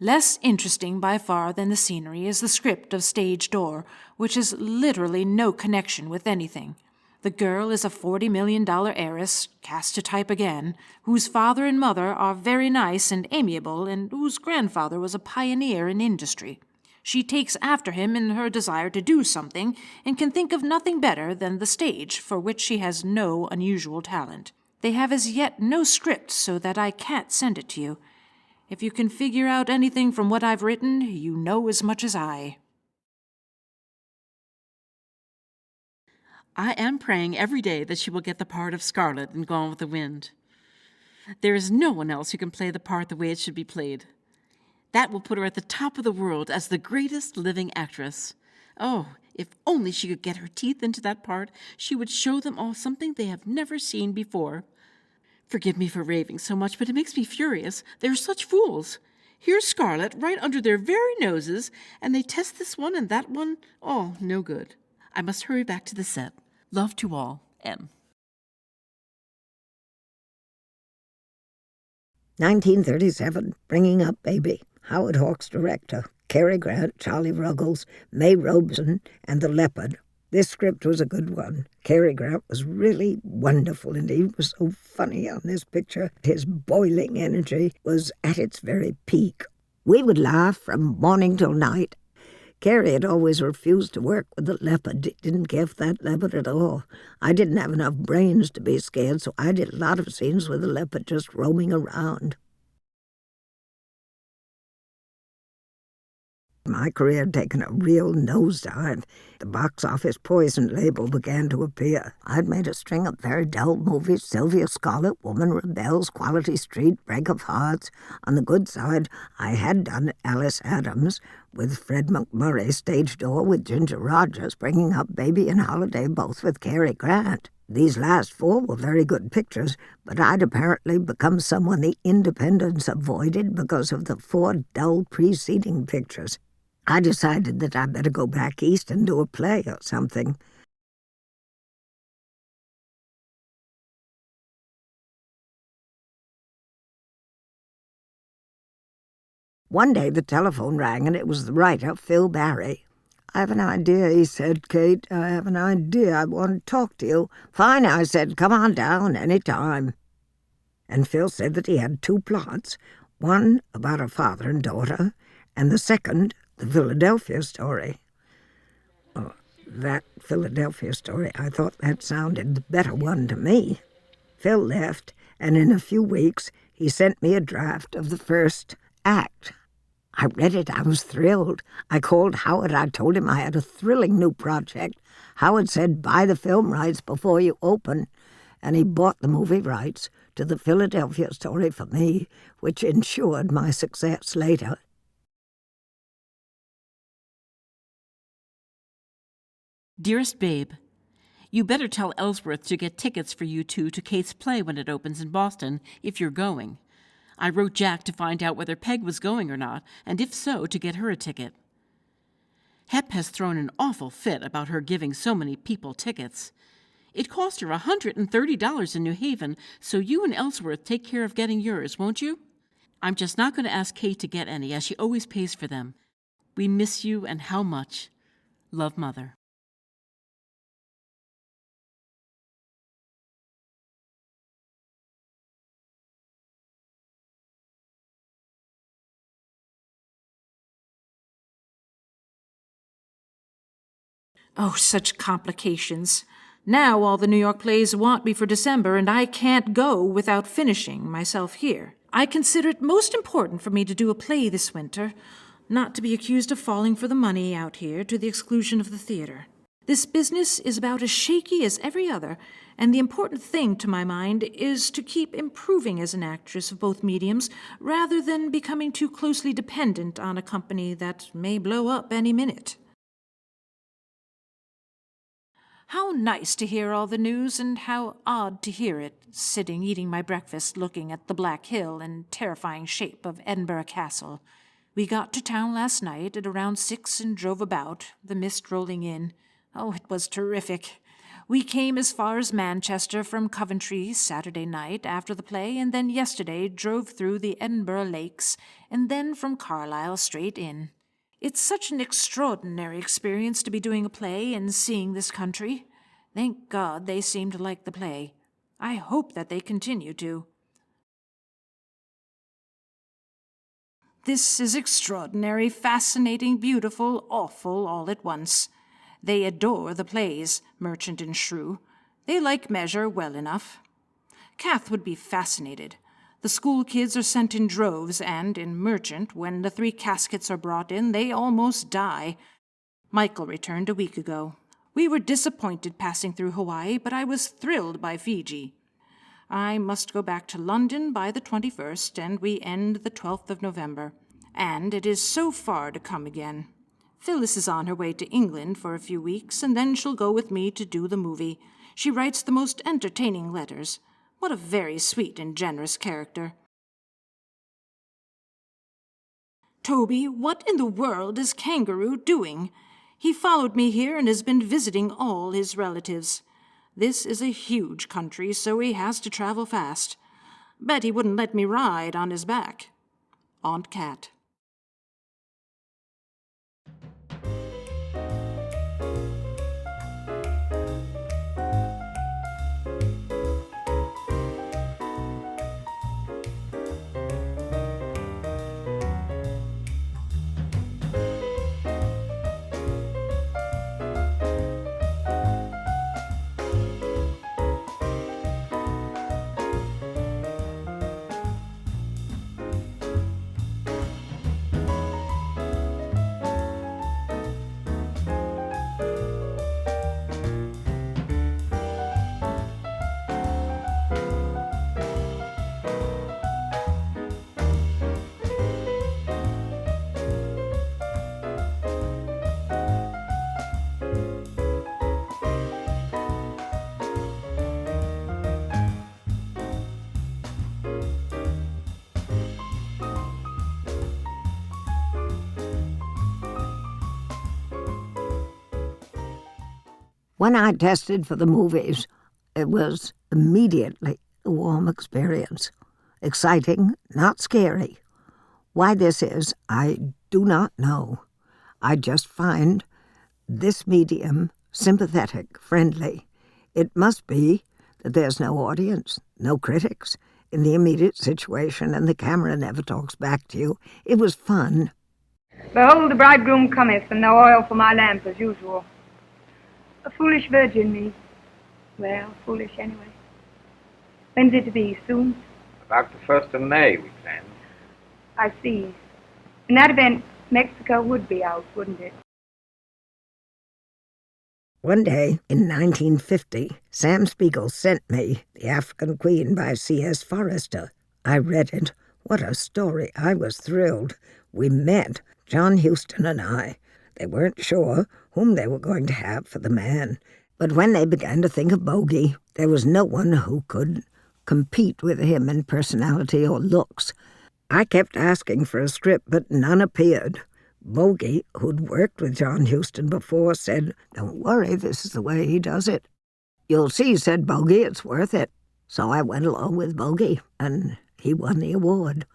Less interesting by far than the scenery is the script of Stage Door, which has literally no connection with anything. The girl is a $40 million heiress, cast to type again, whose father and mother are very nice and amiable, and whose grandfather was a pioneer in industry. She takes after him in her desire to do something, and can think of nothing better than the stage, for which she has no unusual talent. They have as yet no script, so that I can't send it to you. If you can figure out anything from what I've written, you know as much as I. I am praying every day that she will get the part of Scarlet in Gone with the Wind. There is no one else who can play the part the way it should be played. That will put her at the top of the world as the greatest living actress. Oh, if only she could get her teeth into that part, she would show them all something they have never seen before. Forgive me for raving so much, but it makes me furious. They're such fools. Here's Scarlet right under their very noses, and they test this one and that one. Oh, no good. I must hurry back to the set. Love to all, M. 1937, Bringing Up Baby. Howard Hawks director. Cary Grant, Charlie Ruggles, May Robeson, and The Leopard. This script was a good one. Cary Grant was really wonderful, and he was so funny on this picture. His boiling energy was at its very peak. We would laugh from morning till night. Cary had always refused to work with the leopard. He didn't give that leopard at all. I didn't have enough brains to be scared, so I did a lot of scenes with the leopard just roaming around. My career had taken a real nosedive. The box office poison label began to appear. I'd made a string of very dull movies: Sylvia Scarlett, Woman Rebels, Quality Street, Break of Hearts. On the good side, I had done Alice Adams with Fred MacMurray, Stage Door with Ginger Rogers, Bringing Up Baby and Holiday, both with Cary Grant. These last four were very good pictures, but I'd apparently become someone the independents avoided because of the four dull preceding pictures. I decided that I'd better go back east and do a play or something. One day the telephone rang, and it was the writer, Phil Barry. "I have an idea," he said, "Kate. I have an idea. I want to talk to you." "Fine," I said. "Come on down any time." And Phil said that he had two plots, one about a father and daughter, and the second, the Philadelphia story. Oh, that Philadelphia story, I thought that sounded the better one to me. Phil left, and in a few weeks he sent me a draft of the first act. I read it. I was thrilled. I called Howard. I told him I had a thrilling new project. Howard said, "Buy the film rights before you open." And he bought the movie rights to the Philadelphia story for me, which ensured my success later. Dearest Babe, you better tell Ellsworth to get tickets for you two to Kate's play when it opens in Boston, if you're going. I wrote Jack to find out whether Peg was going or not, and if so, to get her a ticket. Hep has thrown an awful fit about her giving so many people tickets. It cost her $130 in New Haven, so you and Ellsworth take care of getting yours, won't you? I'm just not going to ask Kate to get any, as she always pays for them. We miss you, and how much. Love, Mother. Oh, such complications. Now all the New York plays want me for December, and I can't go without finishing myself here. I consider it most important for me to do a play this winter, not to be accused of falling for the money out here to the exclusion of the theater. This business is about as shaky as every other, and the important thing, to my mind, is to keep improving as an actress of both mediums, rather than becoming too closely dependent on a company that may blow up any minute. How nice to hear all the news, and how odd to hear it, sitting eating my breakfast looking at the Black Hill and terrifying shape of Edinburgh Castle. We got to town last night at around 6 and drove about, the mist rolling in. Oh, it was terrific. We came as far as Manchester from Coventry Saturday night after the play, and then yesterday drove through the Edinburgh Lakes, and then from Carlisle straight in. It's such an extraordinary experience to be doing a play and seeing this country. Thank God they seem to like the play. I hope that they continue to. This is extraordinary, fascinating, beautiful, awful, all at once. They adore the plays, Merchant and Shrew. They like measure well enough. Kath would be fascinated. The school kids are sent in droves, and in Merchant, when the 3 caskets are brought in, they almost die. Michael returned a week ago. We were disappointed passing through Hawaii, but I was thrilled by Fiji. I must go back to London by the 21st, and we end the 12th of November. And it is so far to come again. Phyllis is on her way to England for a few weeks, and then she'll go with me to do the movie. She writes the most entertaining letters. What a very sweet and generous character. Toby, what in the world is Kangaroo doing? He followed me here and has been visiting all his relatives. This is a huge country, so he has to travel fast. Bet he wouldn't let me ride on his back. Aunt Cat. When I tested for the movies, it was immediately a warm experience. Exciting, not scary. Why this is, I do not know. I just find this medium sympathetic, friendly. It must be that there's no audience, no critics in the immediate situation, and the camera never talks back to you. It was fun. Behold, the bridegroom cometh, and no oil for my lamp as usual. A foolish virgin me. Well, foolish anyway. When's it to be? Soon? About the 1st of May, we planned. I see. In that event, Mexico would be out, wouldn't it? One day, in 1950, Sam Spiegel sent me The African Queen by C.S. Forrester. I read it. What a story. I was thrilled. We met, John Huston and I. They weren't sure whom they were going to have for the man. But when they began to think of Bogey, there was no one who could compete with him in personality or looks. I kept asking for a script, but none appeared. Bogey, who'd worked with John Huston before, said, "Don't worry, this is the way he does it." "You'll see," said Bogey, "it's worth it." So I went along with Bogey, and he won the award.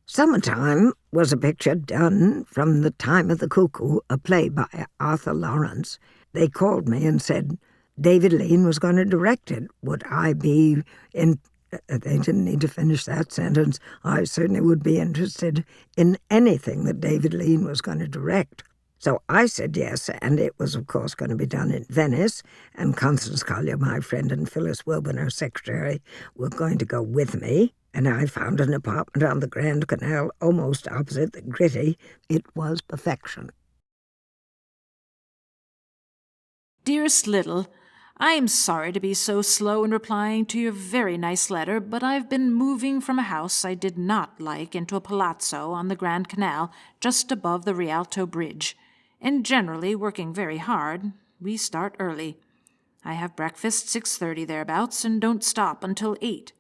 Summertime was a picture done from The Time of the Cuckoo, a play by Arthur Lawrence. They called me and said David Lean was going to direct it. Would I be in... They didn't need to finish that sentence. I certainly would be interested in anything that David Lean was going to direct. So I said yes, and it was, of course, going to be done in Venice, and Constance Collier, my friend, and Phyllis Wilburn, her secretary, were going to go with me, and I found an apartment on the Grand Canal almost opposite the Gritty. It was perfection. Dearest Little, I am sorry to be so slow in replying to your very nice letter, but I've been moving from a house I did not like into a palazzo on the Grand Canal just above the Rialto Bridge, and generally working very hard. We start early. I have breakfast 6:30 thereabouts and don't stop until 8,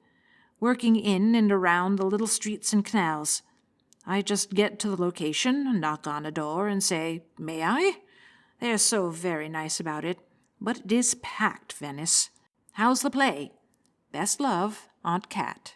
working in and around the little streets and canals. I just get to the location, knock on a door, and say, "May I?" They're so very nice about it. But it is packed, Venice. How's the play? Best love, Aunt Cat.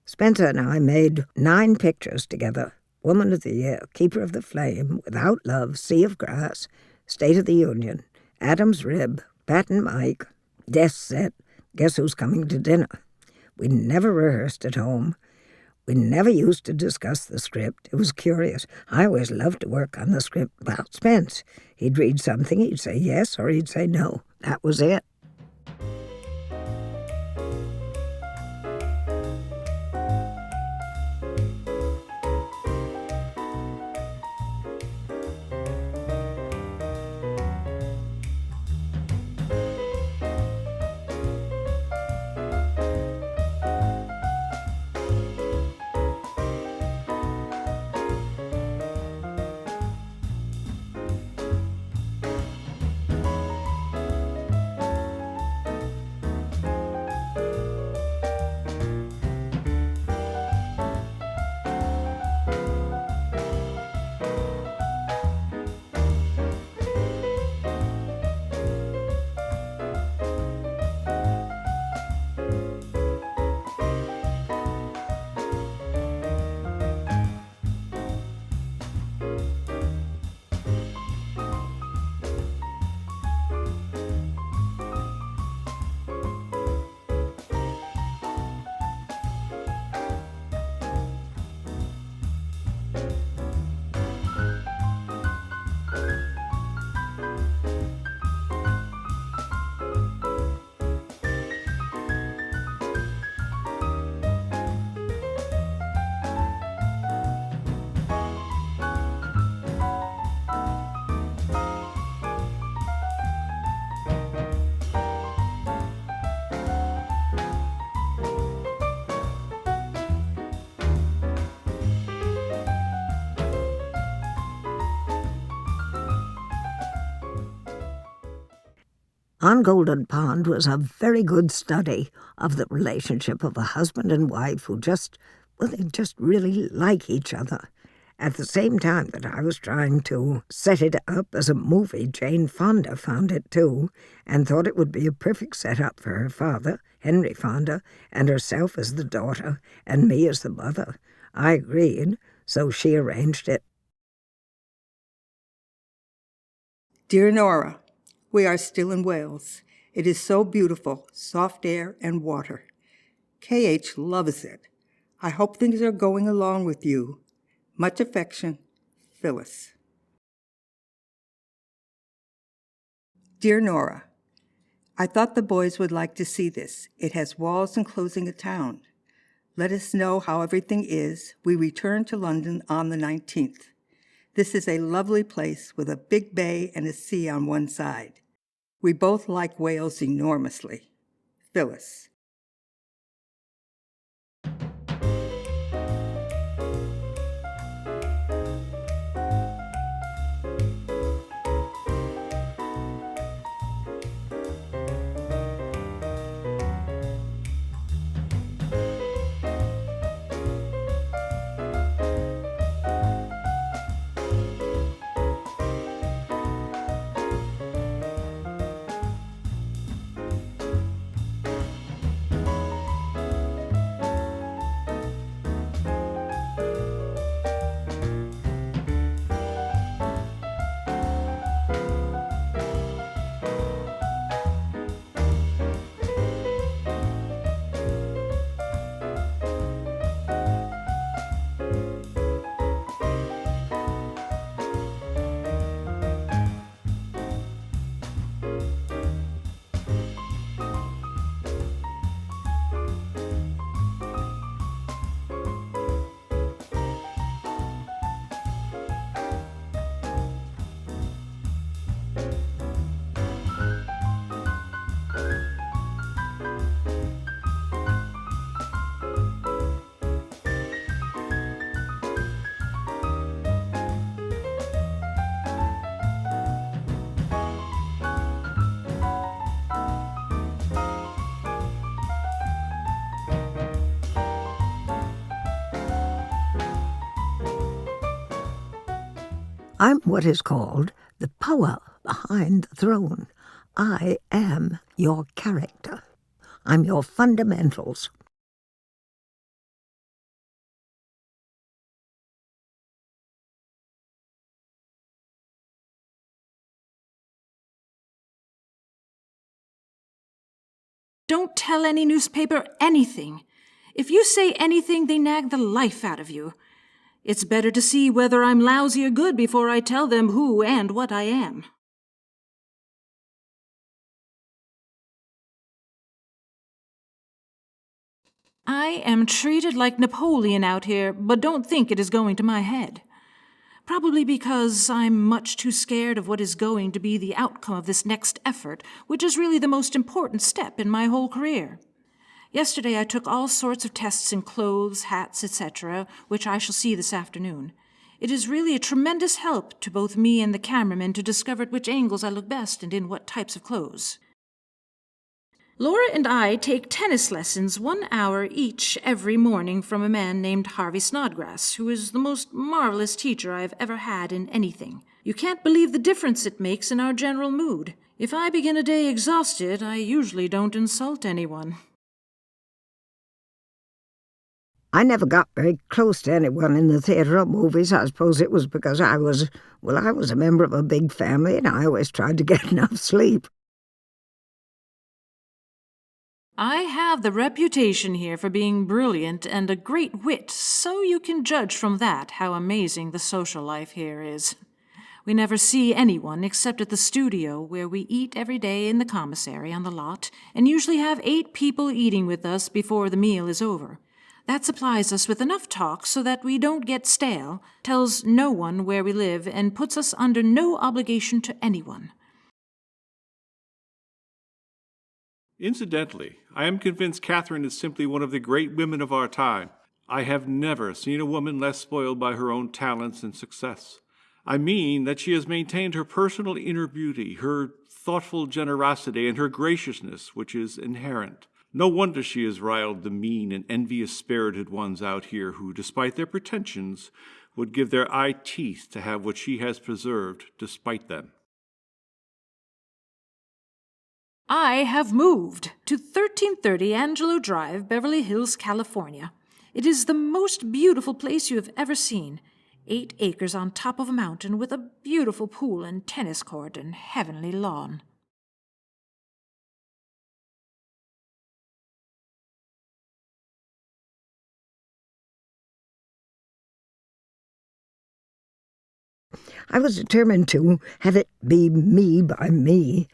Spencer and I made 9 pictures together. Woman of the Year, Keeper of the Flame, Without Love, Sea of Grass, State of the Union, Adam's Rib, Pat and Mike, Death's Set, Guess Who's Coming to Dinner. We never rehearsed at home. We never used to discuss the script. It was curious. I always loved to work on the script about Spence. He'd read something, he'd say yes, or he'd say no. That was it. On Golden Pond was a very good study of the relationship of a husband and wife who they just really like each other. At the same time that I was trying to set it up as a movie, Jane Fonda found it too and thought it would be a perfect setup for her father, Henry Fonda, and herself as the daughter and me as the mother. I agreed, so she arranged it. Dear Nora, we are still in Wales. It is so beautiful, soft air and water. KH loves it. I hope things are going along with you. Much affection, Phyllis. Dear Nora, I thought the boys would like to see this. It has walls enclosing a town. Let us know how everything is. We return to London on the 19th. This is a lovely place with a big bay and a sea on one side. We both like Wales enormously. Phyllis. I'm what is called the power behind the throne. I am your character. I'm your fundamentals. Don't tell any newspaper anything. If you say anything, they nag the life out of you. It's better to see whether I'm lousy or good before I tell them who and what I am. I am treated like Napoleon out here, but don't think it is going to my head. Probably because I'm much too scared of what is going to be the outcome of this next effort, which is really the most important step in my whole career. Yesterday I took all sorts of tests in clothes, hats, etc., which I shall see this afternoon. It is really a tremendous help to both me and the cameraman to discover at which angles I look best and in what types of clothes. Laura and I take tennis lessons 1 hour each every morning from a man named Harvey Snodgrass, who is the most marvelous teacher I have ever had in anything. You can't believe the difference it makes in our general mood. If I begin a day exhausted, I usually don't insult anyone. I never got very close to anyone in the theatre or movies. I suppose it was because I was a member of a big family and I always tried to get enough sleep. I have the reputation here for being brilliant and a great wit, so you can judge from that how amazing the social life here is. We never see anyone except at the studio, where we eat every day in the commissary on the lot, and usually have 8 people eating with us before the meal is over. That supplies us with enough talk so that we don't get stale, tells no one where we live, and puts us under no obligation to anyone. Incidentally, I am convinced Katharine is simply one of the great women of our time. I have never seen a woman less spoiled by her own talents and success. I mean that she has maintained her personal inner beauty, her thoughtful generosity, and her graciousness, which is inherent. No wonder she has riled the mean and envious-spirited ones out here who, despite their pretensions, would give their eye teeth to have what she has preserved despite them. I have moved to 1330 Angelo Drive, Beverly Hills, California. It is the most beautiful place you have ever seen. 8 acres on top of a mountain with a beautiful pool and tennis court and heavenly lawn. I was determined to have it be me by me.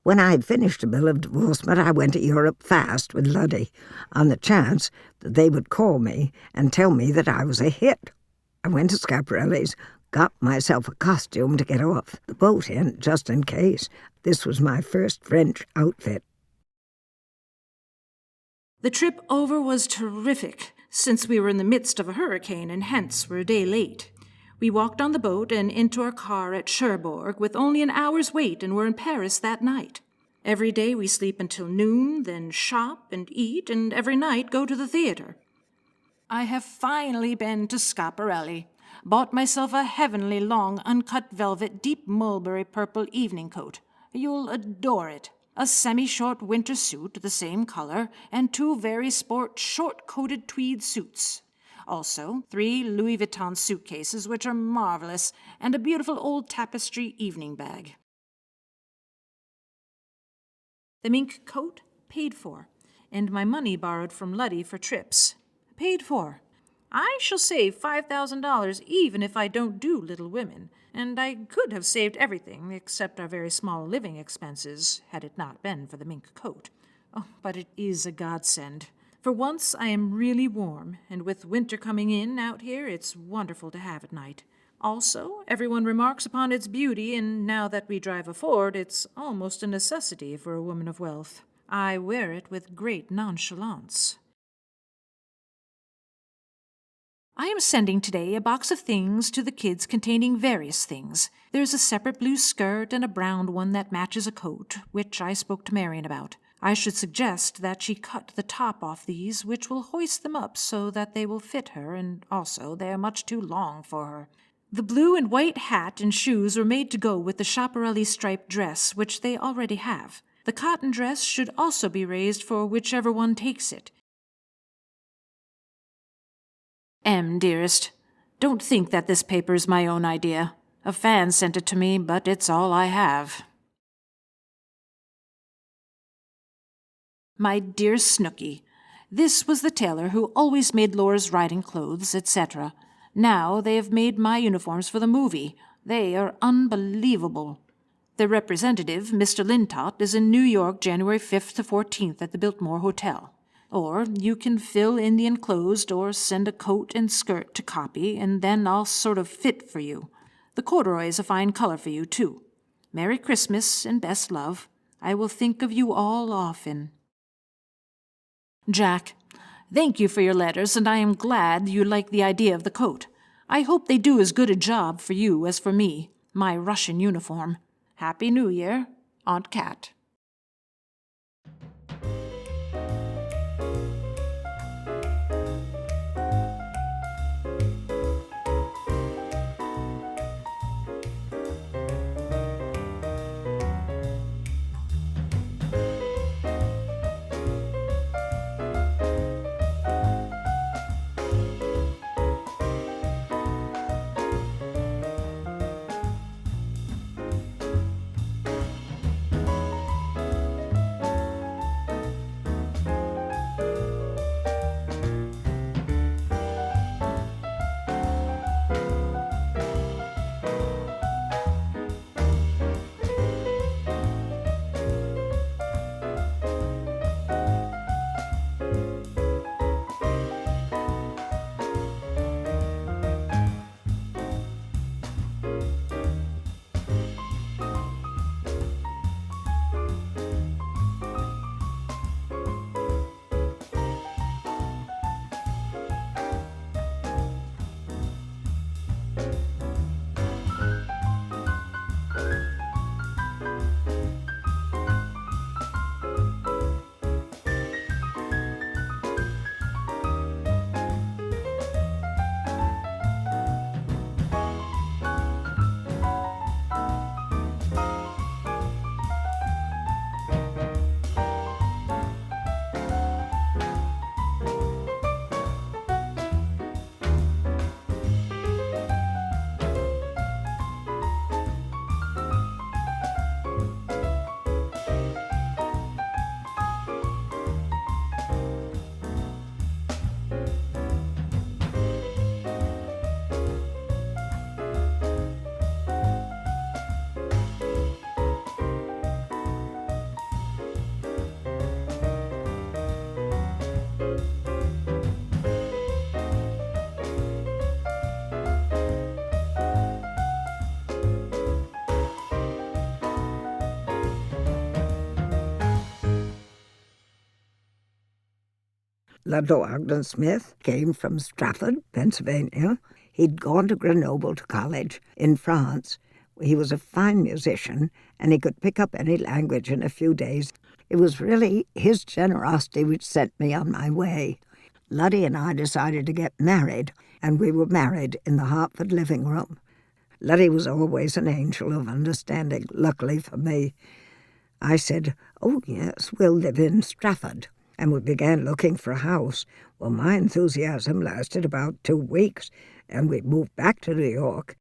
When I had finished a bill of divorcement, I went to Europe fast with Luddy on the chance that they would call me and tell me that I was a hit. I went to Schiaparelli's, got myself a costume to get off the boat in, just in case. This was my first French outfit. The trip over was terrific, since we were in the midst of a hurricane and hence were a day late. We walked on the boat and into our car at Cherbourg with only an hour's wait and were in Paris that night. Every day we sleep until noon, then shop and eat, and every night go to the theater. I have finally been to Schiaparelli, bought myself a heavenly long uncut velvet deep mulberry purple evening coat. You'll adore it. A semi-short winter suit, the same color, and 2 very sport short-coated tweed suits. Also, 3 Louis Vuitton suitcases, which are marvelous, and a beautiful old tapestry evening bag. The mink coat, paid for, and my money borrowed from Luddy for trips, paid for. I shall save $5,000 even if I don't do Little Women, and I could have saved everything except our very small living expenses had it not been for the mink coat. Oh, but it is a godsend. For once I am really warm, and with winter coming in out here, it's wonderful to have at night. Also, everyone remarks upon its beauty, and now that we drive a Ford, it's almost a necessity for a woman of wealth. I wear it with great nonchalance. I am sending today a box of things to the kids containing various things. There's a separate blue skirt and a brown one that matches a coat, which I spoke to Marion about. I should suggest that she cut the top off these, which will hoist them up so that they will fit her, and also they are much too long for her. The blue and white hat and shoes were made to go with the chaparelli striped dress, which they already have. The cotton dress should also be raised for whichever one takes it. M, dearest, don't think that this paper is my own idea. A fan sent it to me, but it's all I have. My dear Snooky, this was the tailor who always made Laura's riding clothes, etc. Now they have made my uniforms for the movie. They are unbelievable. The representative, Mr. Lintott, is in New York January 5th to 14th at the Biltmore Hotel. Or you can fill in the enclosed or send a coat and skirt to copy, and then I'll sort of fit for you. The corduroy is a fine color for you, too. Merry Christmas and best love. I will think of you all often. Jack, thank you for your letters, and I am glad you like the idea of the coat. I hope they do as good a job for you as for me, my Russian uniform. Happy New Year, Aunt Cat. Lord Ogden Smith came from Stratford, Pennsylvania. He'd gone to Grenoble to college in France. He was a fine musician, and he could pick up any language in a few days. It was really his generosity which sent me on my way. Luddy and I decided to get married, and we were married in the Hartford living room. Luddy was always an angel of understanding, luckily for me. I said, "Oh, yes, we'll live in Stratford." And we began looking for a house. Well, my enthusiasm lasted about 2 weeks, and we moved back to New York.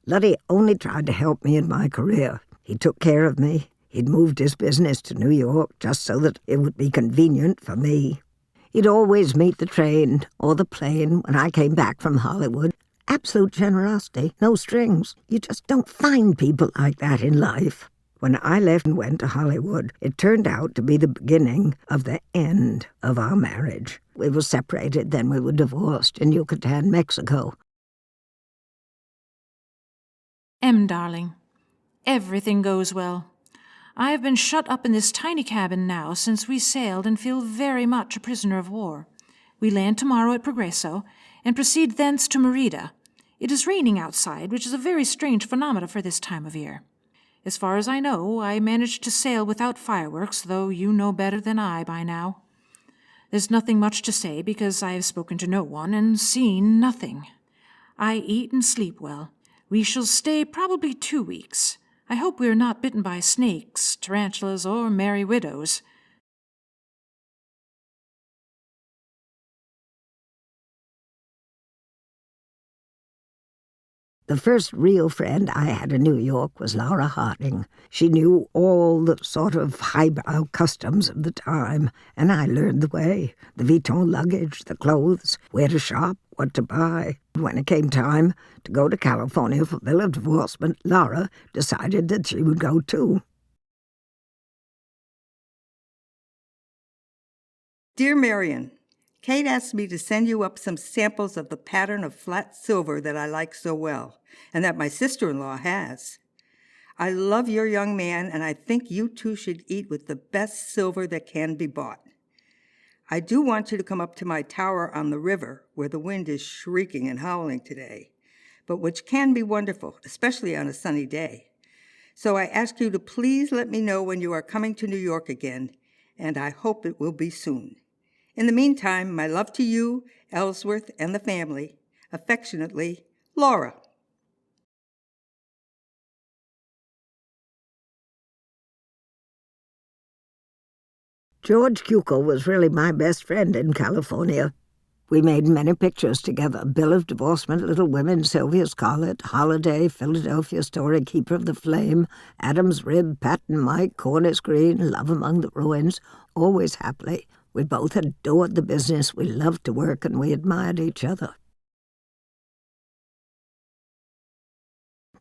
Luddy only tried to help me in my career. He took care of me. He'd moved his business to New York just so that it would be convenient for me. He'd always meet the train or the plane when I came back from Hollywood. Absolute generosity, no strings. You just don't find people like that in life. When I left and went to Hollywood, it turned out to be the beginning of the end of our marriage. We were separated, then we were divorced in Yucatan, Mexico. M, darling, everything goes well. I have been shut up in this tiny cabin now since we sailed and feel very much a prisoner of war. We land tomorrow at Progreso and proceed thence to Merida. It is raining outside, which is a very strange phenomenon for this time of year. As far as I know, I managed to sail without fireworks, though you know better than I by now. There's nothing much to say because I have spoken to no one and seen nothing. I eat and sleep well. We shall stay probably 2 weeks. I hope we are not bitten by snakes, tarantulas, or merry widows. The first real friend I had in New York was Laura Harding. She knew all the sort of highbrow customs of the time, and I learned the way. The Vuitton luggage, the clothes, where to shop, what to buy. When it came time to go to California for bill of divorcement, Laura decided that she would go too. Dear Marion, Kate asked me to send you up some samples of the pattern of flat silver that I like so well, and that my sister-in-law has. I love your young man, and I think you two should eat with the best silver that can be bought. I do want you to come up to my tower on the river, where the wind is shrieking and howling today, but which can be wonderful, especially on a sunny day. So I ask you to please let me know when you are coming to New York again, and I hope it will be soon. In the meantime, my love to you, Ellsworth, and the family. Affectionately, Laura. George Cukor was really my best friend in California. We made many pictures together: Bill of Divorcement, Little Women, Sylvia Scarlett, Holiday, Philadelphia Story, Keeper of the Flame, Adam's Rib, Pat and Mike, Cornice Green, Love Among the Ruins, Always Happily. We both adored the business, we loved to work, and we admired each other.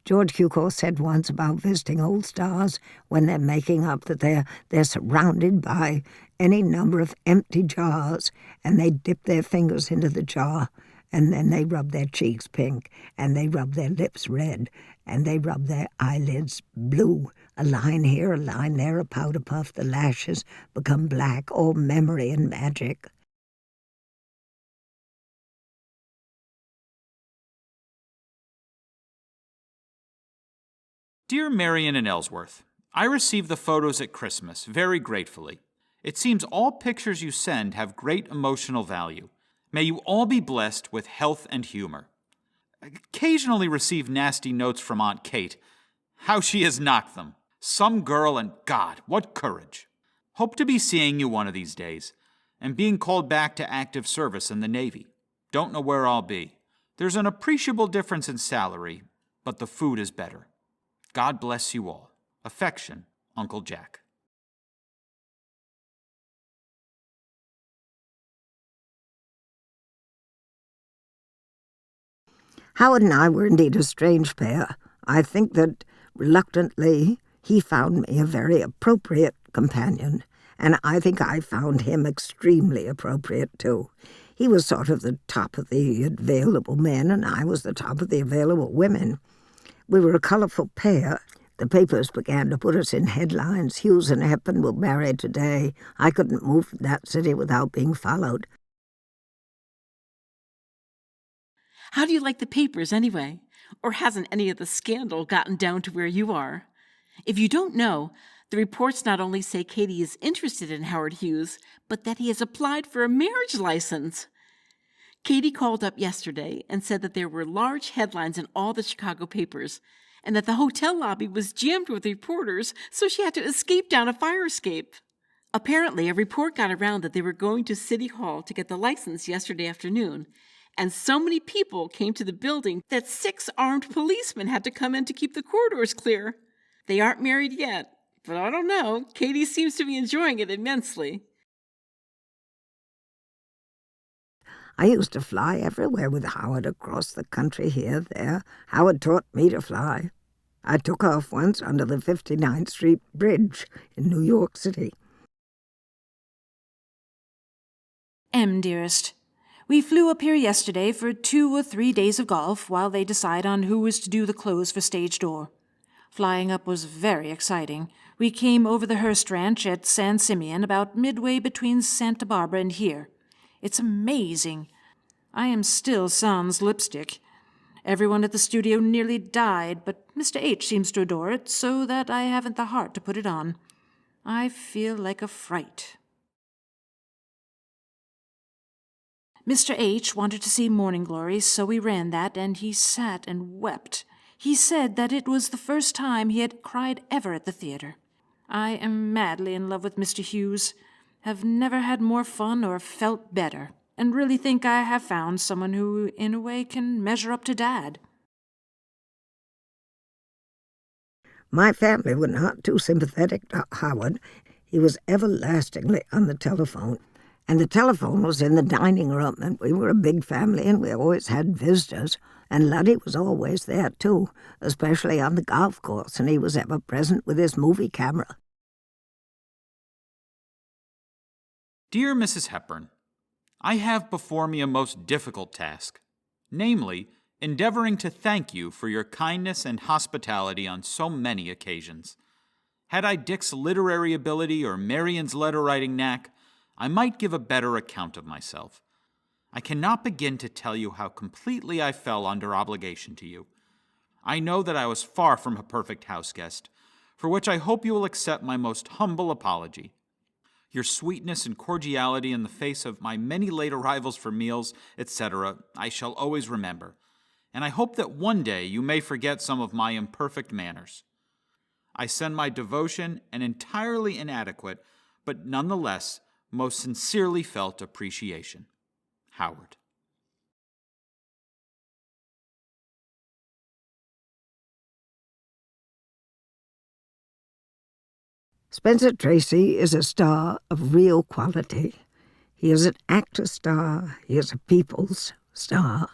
George Cukor said once about visiting old stars when they're making up that they're surrounded by any number of empty jars, and they dip their fingers into the jar, and then they rub their cheeks pink, and they rub their lips red, and they rub their eyelids blue. A line here, a line there, a powder puff, the lashes become black, all memory and magic. Dear Marion and Ellsworth, I received the photos at Christmas very gratefully. It seems all pictures you send have great emotional value. May you all be blessed with health and humor. I occasionally receive nasty notes from Aunt Kate. How she has knocked them. Some girl, and God, what courage. Hope to be seeing you one of these days, and being called back to active service in the Navy. Don't know where I'll be. There's an appreciable difference in salary, but the food is better. God bless you all. Affection, Uncle Jack. Howard and I were indeed a strange pair. I think that, reluctantly, he found me a very appropriate companion, and I think I found him extremely appropriate, too. He was sort of the top of the available men, and I was the top of the available women. We were a colorful pair. The papers began to put us in headlines. Hughes and Hepburn were married today. I couldn't move from that city without being followed. How do you like the papers, anyway? Or hasn't any of the scandal gotten down to where you are? If you don't know, the reports not only say Katie is interested in Howard Hughes, but that he has applied for a marriage license. Katie called up yesterday and said that there were large headlines in all the Chicago papers, and that the hotel lobby was jammed with reporters, so she had to escape down a fire escape. Apparently, a report got around that they were going to City Hall to get the license yesterday afternoon, and so many people came to the building that 6 armed policemen had to come in to keep the corridors clear. They aren't married yet, but I don't know. Katie seems to be enjoying it immensely. I used to fly everywhere with Howard, across the country, here, there. Howard taught me to fly. I took off once under the 59th Street Bridge in New York City. M, dearest, we flew up here yesterday for 2 or 3 days of golf while they decide on who is to do the clothes for stage door. Flying up was very exciting. We came over the Hearst Ranch at San Simeon, about midway between Santa Barbara and here. It's amazing. I am still sans lipstick. Everyone at the studio nearly died, but Mr. H seems to adore it, so that I haven't the heart to put it on. I feel like a fright. Mr. H wanted to see Morning Glory, so we ran that, and he sat and wept. He said that it was the first time he had cried ever at the theater. I am madly in love with Mr. Hughes, have never had more fun or felt better, and really think I have found someone who, in a way, can measure up to Dad. My family were not too sympathetic to Howard. He was everlastingly on the telephone, and the telephone was in the dining room, and we were a big family, and we always had visitors, and Luddy was always there, too, especially on the golf course, and he was ever present with his movie camera. Dear Mrs. Hepburn, I have before me a most difficult task, namely, endeavoring to thank you for your kindness and hospitality on so many occasions. Had I Dick's literary ability or Marion's letter-writing knack, I might give a better account of myself. I cannot begin to tell you how completely I fell under obligation to you. I know that I was far from a perfect houseguest, for which I hope you will accept my most humble apology. Your sweetness and cordiality in the face of my many late arrivals for meals, etc., I shall always remember, and I hope that one day you may forget some of my imperfect manners. I send my devotion and entirely inadequate, but nonetheless most sincerely felt appreciation. Howard. Spencer Tracy is a star of real quality. He is an actor star. He is a people's star.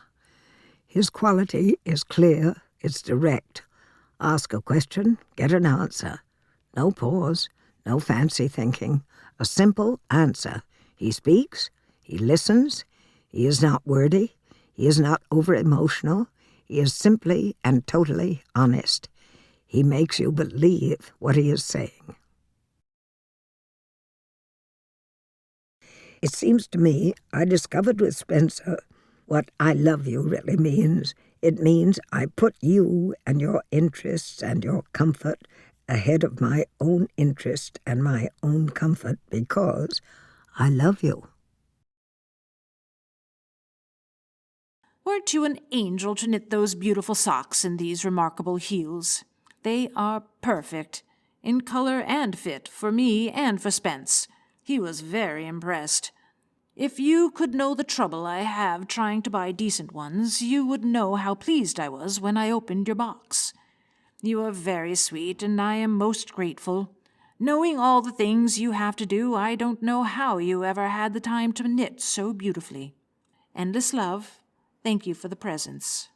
His quality is clear, it's direct. Ask a question, get an answer. No pause, no fancy thinking. A simple answer. He speaks, he listens, he is not wordy, he is not over-emotional, he is simply and totally honest. He makes you believe what he is saying. It seems to me I discovered with Spencer what I love you really means. It means I put you and your interests and your comfort ahead of my own interest and my own comfort because I love you. Weren't you an angel to knit those beautiful socks and these remarkable heels? They are perfect, in color and fit, for me and for Spence. He was very impressed. If you could know the trouble I have trying to buy decent ones, you would know how pleased I was when I opened your box. You are very sweet, and I am most grateful. Knowing all the things you have to do, I don't know how you ever had the time to knit so beautifully. Endless love. Thank you for the presents.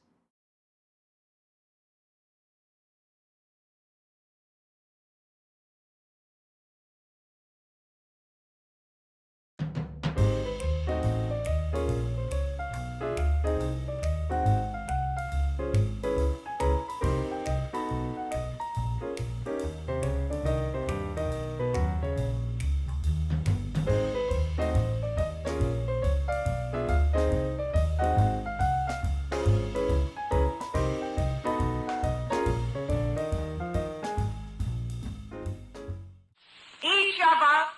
Each of us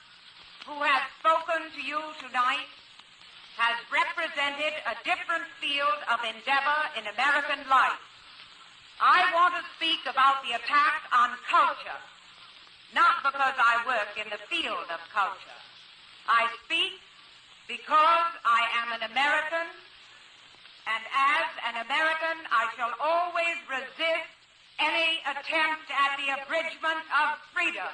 who has spoken to you tonight has represented a different field of endeavor in American life. I want to speak about the attack on culture, not because I work in the field of culture. I speak because I am an American, and as an American, I shall always resist any attempt at the abridgment of freedom.